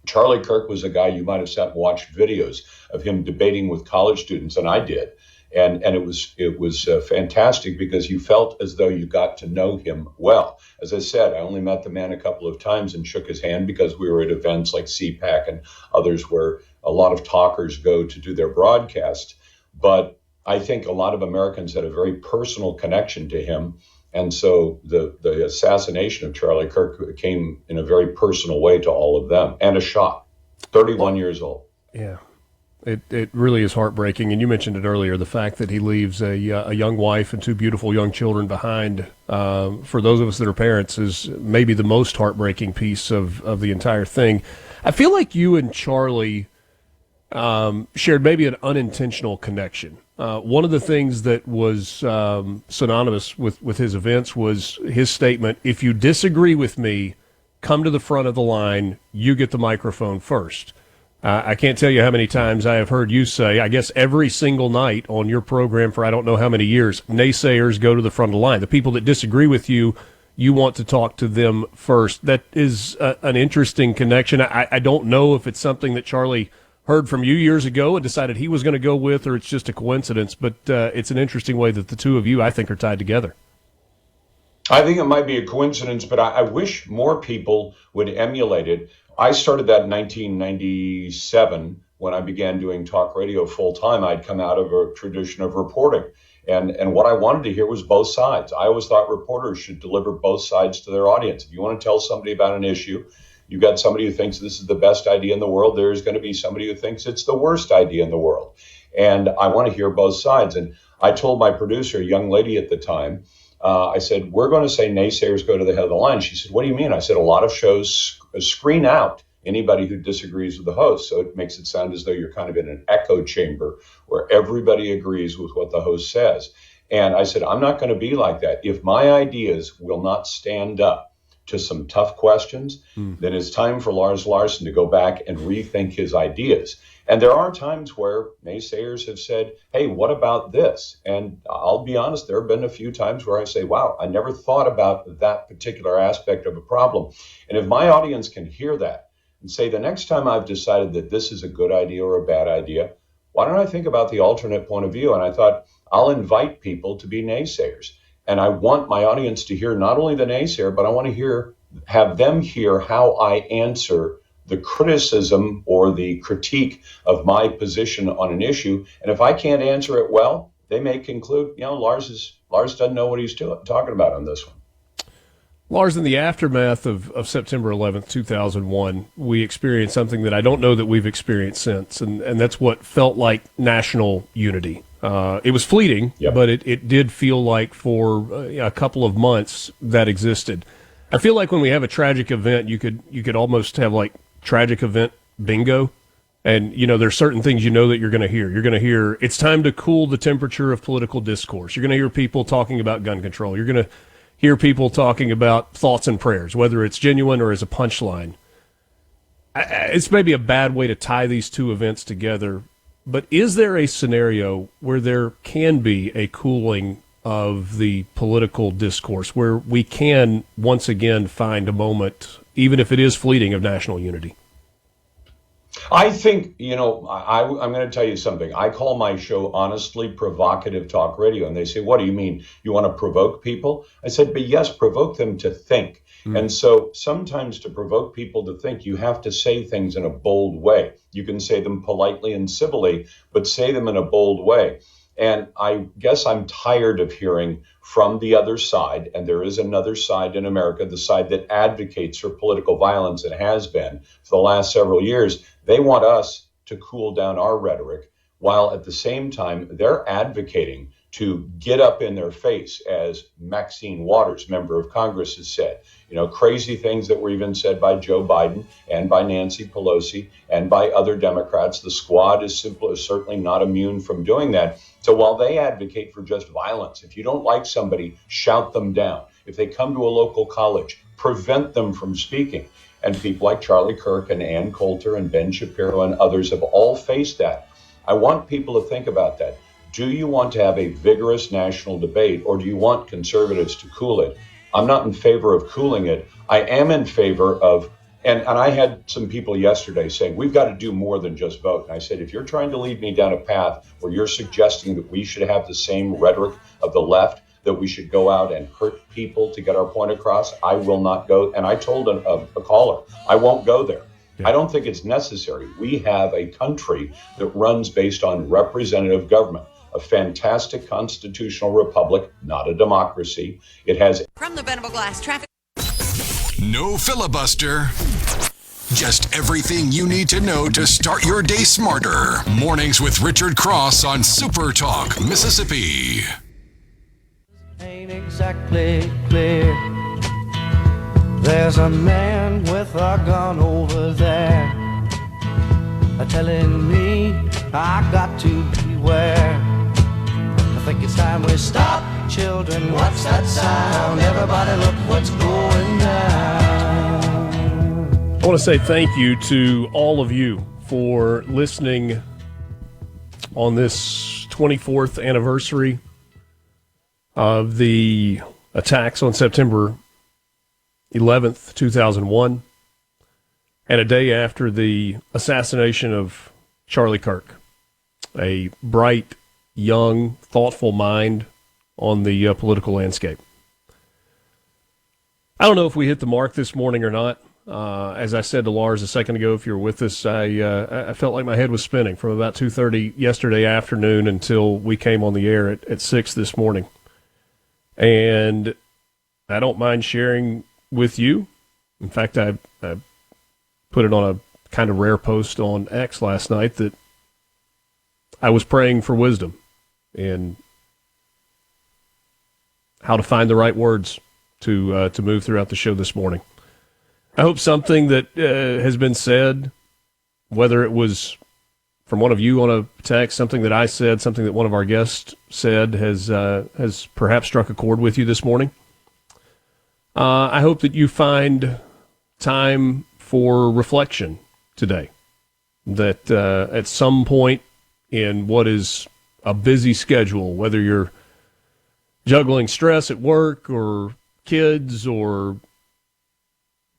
S5: Charlie Kirk was a guy you might have sat and watched videos of him debating with college students, and I did. And it was fantastic because you felt as though you got to know him well. As I said, I only met the man a couple of times and shook his hand because we were at events like CPAC and others where a lot of talkers go to do their broadcast. But I think a lot of Americans had a very personal connection to him. And so the assassination of Charlie Kirk came in a very personal way to all of them, and a shock. 31 years old.
S4: Yeah. It really is heartbreaking, and you mentioned it earlier, the fact that he leaves a young wife and two beautiful young children behind. For those of us that are parents, is maybe the most heartbreaking piece of the entire thing. I feel like you and Charlie shared maybe an unintentional connection. One of the things that was synonymous with his events was his statement, if you disagree with me, come to the front of the line, you get the microphone first. I can't tell you how many times I have heard you say, I guess every single night on your program for I don't know how many years, naysayers go to the front of the line. The people that disagree with you, you want to talk to them first. That is an interesting connection. I don't know if it's something that Charlie heard from you years ago and decided he was going to go with, or it's just a coincidence, but it's an interesting way that the two of you, I think, are tied together.
S5: I think it might be a coincidence, but I wish more people would emulate it. I started that in 1997 when I began doing talk radio full time. I'd come out of a tradition of reporting. And what I wanted to hear was both sides. I always thought reporters should deliver both sides to their audience. If you want to tell somebody about an issue, you've got somebody who thinks this is the best idea in the world. There's going to be somebody who thinks it's the worst idea in the world. And I want to hear both sides. And I told my producer, a young lady at the time, I said, we're going to say naysayers go to the head of the line. She said, what do you mean? I said, a lot of shows screen out anybody who disagrees with the host. So it makes it sound as though you're kind of in an echo chamber where everybody agrees with what the host says. And I said, I'm not going to be like that. If my ideas will not stand up to some tough questions, then it's time for Lars Larson to go back and rethink his ideas. And there are times where naysayers have said, hey, what about this? And I'll be honest, there have been a few times where I say, wow, I never thought about that particular aspect of a problem. And if my audience can hear that and say, the next time I've decided that this is a good idea or a bad idea, why don't I think about the alternate point of view? And I thought, I'll invite people to be naysayers. And I want my audience to hear not only the naysayer, but I want to have them hear how I answer the criticism or the critique of my position on an issue. And if I can't answer it well, they may conclude, Lars doesn't know what he's talking about on this one.
S4: Lars, in the aftermath of September 11th, 2001, we experienced something that I don't know that we've experienced since, and that's what felt like national unity. It was fleeting, but it did feel like for a couple of months that existed. I feel like when we have a tragic event, you could almost have like tragic event bingo. And, there's certain things that you're going to hear. You're going to hear, it's time to cool the temperature of political discourse. You're going to hear people talking about gun control. You're going to hear people talking about thoughts and prayers, whether it's genuine or as a punchline. It's maybe a bad way to tie these two events together, but is there a scenario where there can be a cooling of the political discourse, where we can once again find a moment, even if it is fleeting, of national unity?
S5: I think, I'm going to tell you something. I call my show Honestly Provocative Talk Radio. And they say, what do you mean? You want to provoke people? I said, but yes, provoke them to think. And so sometimes to provoke people to think, you have to say things in a bold way. You can say them politely and civilly, but say them in a bold way. And I guess I'm tired of hearing from the other side, and there is another side in America, the side that advocates for political violence and has been for the last several years. They want us to cool down our rhetoric, while at the same time, they're advocating to get up in their face, as Maxine Waters, member of Congress, has said. Crazy things that were even said by Joe Biden and by Nancy Pelosi and by other Democrats. The squad is certainly not immune from doing that. So while they advocate for just violence, if you don't like somebody, shout them down. If they come to a local college, prevent them from speaking. And people like Charlie Kirk and Ann Coulter and Ben Shapiro and others have all faced that. I want people to think about that. Do you want to have a vigorous national debate, or do you want conservatives to cool it? I'm not in favor of cooling it. I am in favor of, and I had some people yesterday saying, we've got to do more than just vote. And I said, if you're trying to lead me down a path where you're suggesting that we should have the same rhetoric of the left, that we should go out and hurt people to get our point across, I will not go. And I told a caller, I won't go there. I don't think it's necessary. We have a country that runs based on representative government, a fantastic constitutional republic, not a democracy. It has...
S2: From the Venable Glass Traffic...
S1: No filibuster. Just everything you need to know to start your day smarter. Mornings with Richard Cross on SuperTalk, Mississippi.
S10: Ain't exactly clear. There's a man with a gun over there, telling me I got to beware. I think it's time we stop, children. What's that sound? Everybody look what's going down.
S4: I want to say thank you to all of you for listening on this 24th anniversary of the attacks on September 11th, 2001, and a day after the assassination of Charlie Kirk, a bright, young, thoughtful mind on the political landscape. I don't know if we hit the mark this morning or not. As I said to Lars a second ago, if you were with us, I felt like my head was spinning from about 2:30 yesterday afternoon until we came on the air at 6 this morning. And I don't mind sharing with you. In fact, I put it on a kind of rare post on X last night that I was praying for wisdom in how to find the right words to move throughout the show this morning. I hope something that has been said, whether it was from one of you on a text, something that I said, something that one of our guests said, has perhaps struck a chord with you this morning. I hope that you find time for reflection today, that at some point in what is a busy schedule, whether you're juggling stress at work or kids or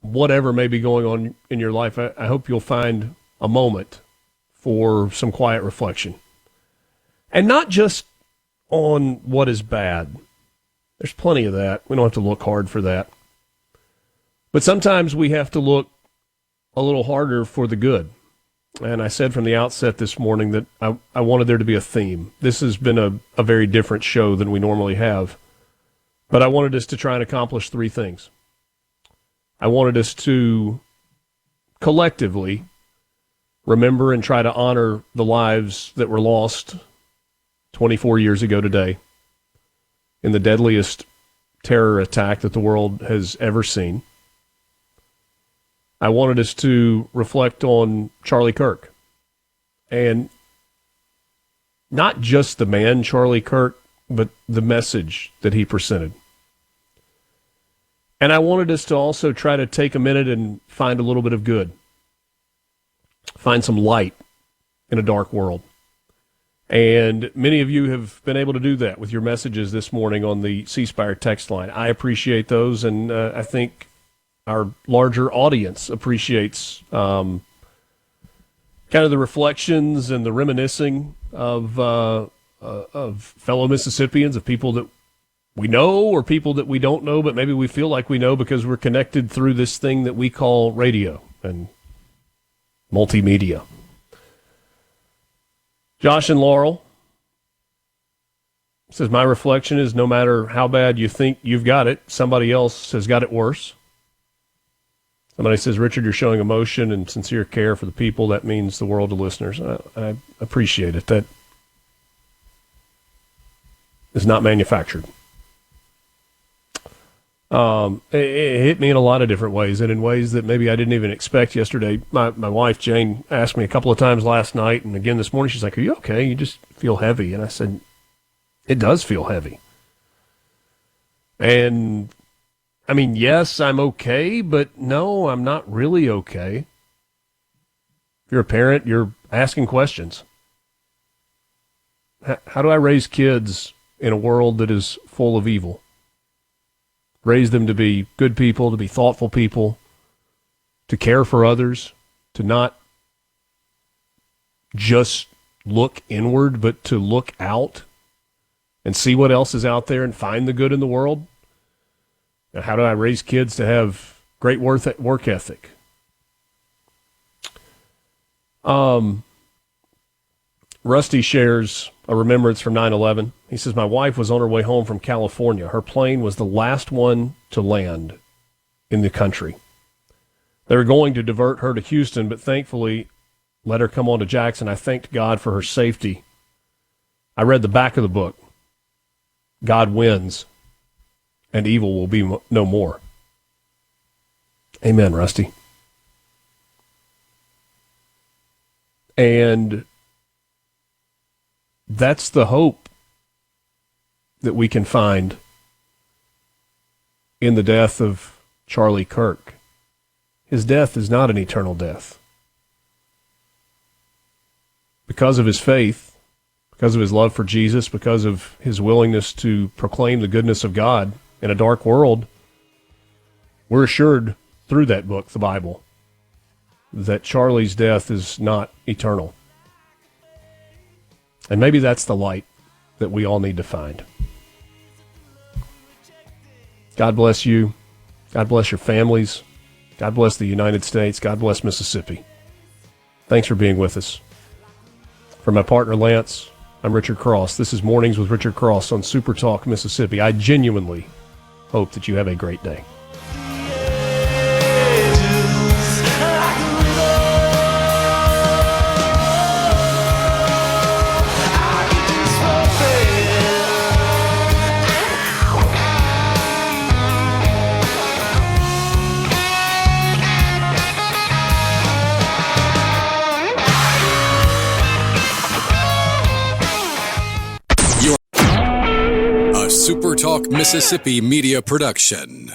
S4: whatever may be going on in your life, I hope you'll find a moment for some quiet reflection. And not just on what is bad. There's plenty of that. We don't have to look hard for that. But sometimes we have to look a little harder for the good. And I said from the outset this morning that I wanted there to be a theme. This has been a very different show than we normally have. But I wanted us to try and accomplish three things. I wanted us to collectively remember and try to honor the lives that were lost 24 years ago today in the deadliest terror attack that the world has ever seen. I wanted us to reflect on Charlie Kirk, and not just the man Charlie Kirk, but the message that he presented. And I wanted us to also try to take a minute and find a little bit of good, find some light in a dark world. And many of you have been able to do that with your messages this morning on the C Spire text line. I appreciate those, and I think our larger audience appreciates kind of the reflections and the reminiscing of fellow Mississippians, of people that we know or people that we don't know, but maybe we feel like we know because we're connected through this thing that we call radio and multimedia. Josh and Laurel says, my reflection is no matter how bad you think you've got it, somebody else has got it worse. Somebody says, Richard, you're showing emotion and sincere care for the people. That means the world to listeners. I appreciate it. That is not manufactured. It hit me in a lot of different ways, and in ways that maybe I didn't even expect yesterday. My wife, Jane, asked me a couple of times last night, and again this morning, she's like, are you okay? You just feel heavy. And I said, it does feel heavy. And, I mean, yes, I'm okay, but no, I'm not really okay. If you're a parent, you're asking questions. How do I raise kids in a world that is full of evil? Raise them to be good people, to be thoughtful people, to care for others, to not just look inward, but to look out and see what else is out there and find the good in the world. Now, how do I raise kids to have great work ethic? Rusty shares a remembrance from 9/11. He says, my wife was on her way home from California. Her plane was the last one to land in the country. They were going to divert her to Houston, but thankfully let her come on to Jackson. I thanked God for her safety. I read the back of the book. God wins, and evil will be no more. Amen, Rusty. And that's the hope that we can find in the death of Charlie Kirk. His death is not an eternal death. Because of his faith, because of his love for Jesus, because of his willingness to proclaim the goodness of God in a dark world, we're assured through that book, the Bible, that Charlie's death is not eternal. And maybe that's the light that we all need to find. God bless you. God bless your families. God bless the United States. God bless Mississippi. Thanks for being with us. For my partner, Lance, I'm Richard Cross. This is Mornings with Richard Cross on SuperTalk Mississippi. I genuinely hope that you have a great day.
S1: SuperTalk Mississippi Media Production.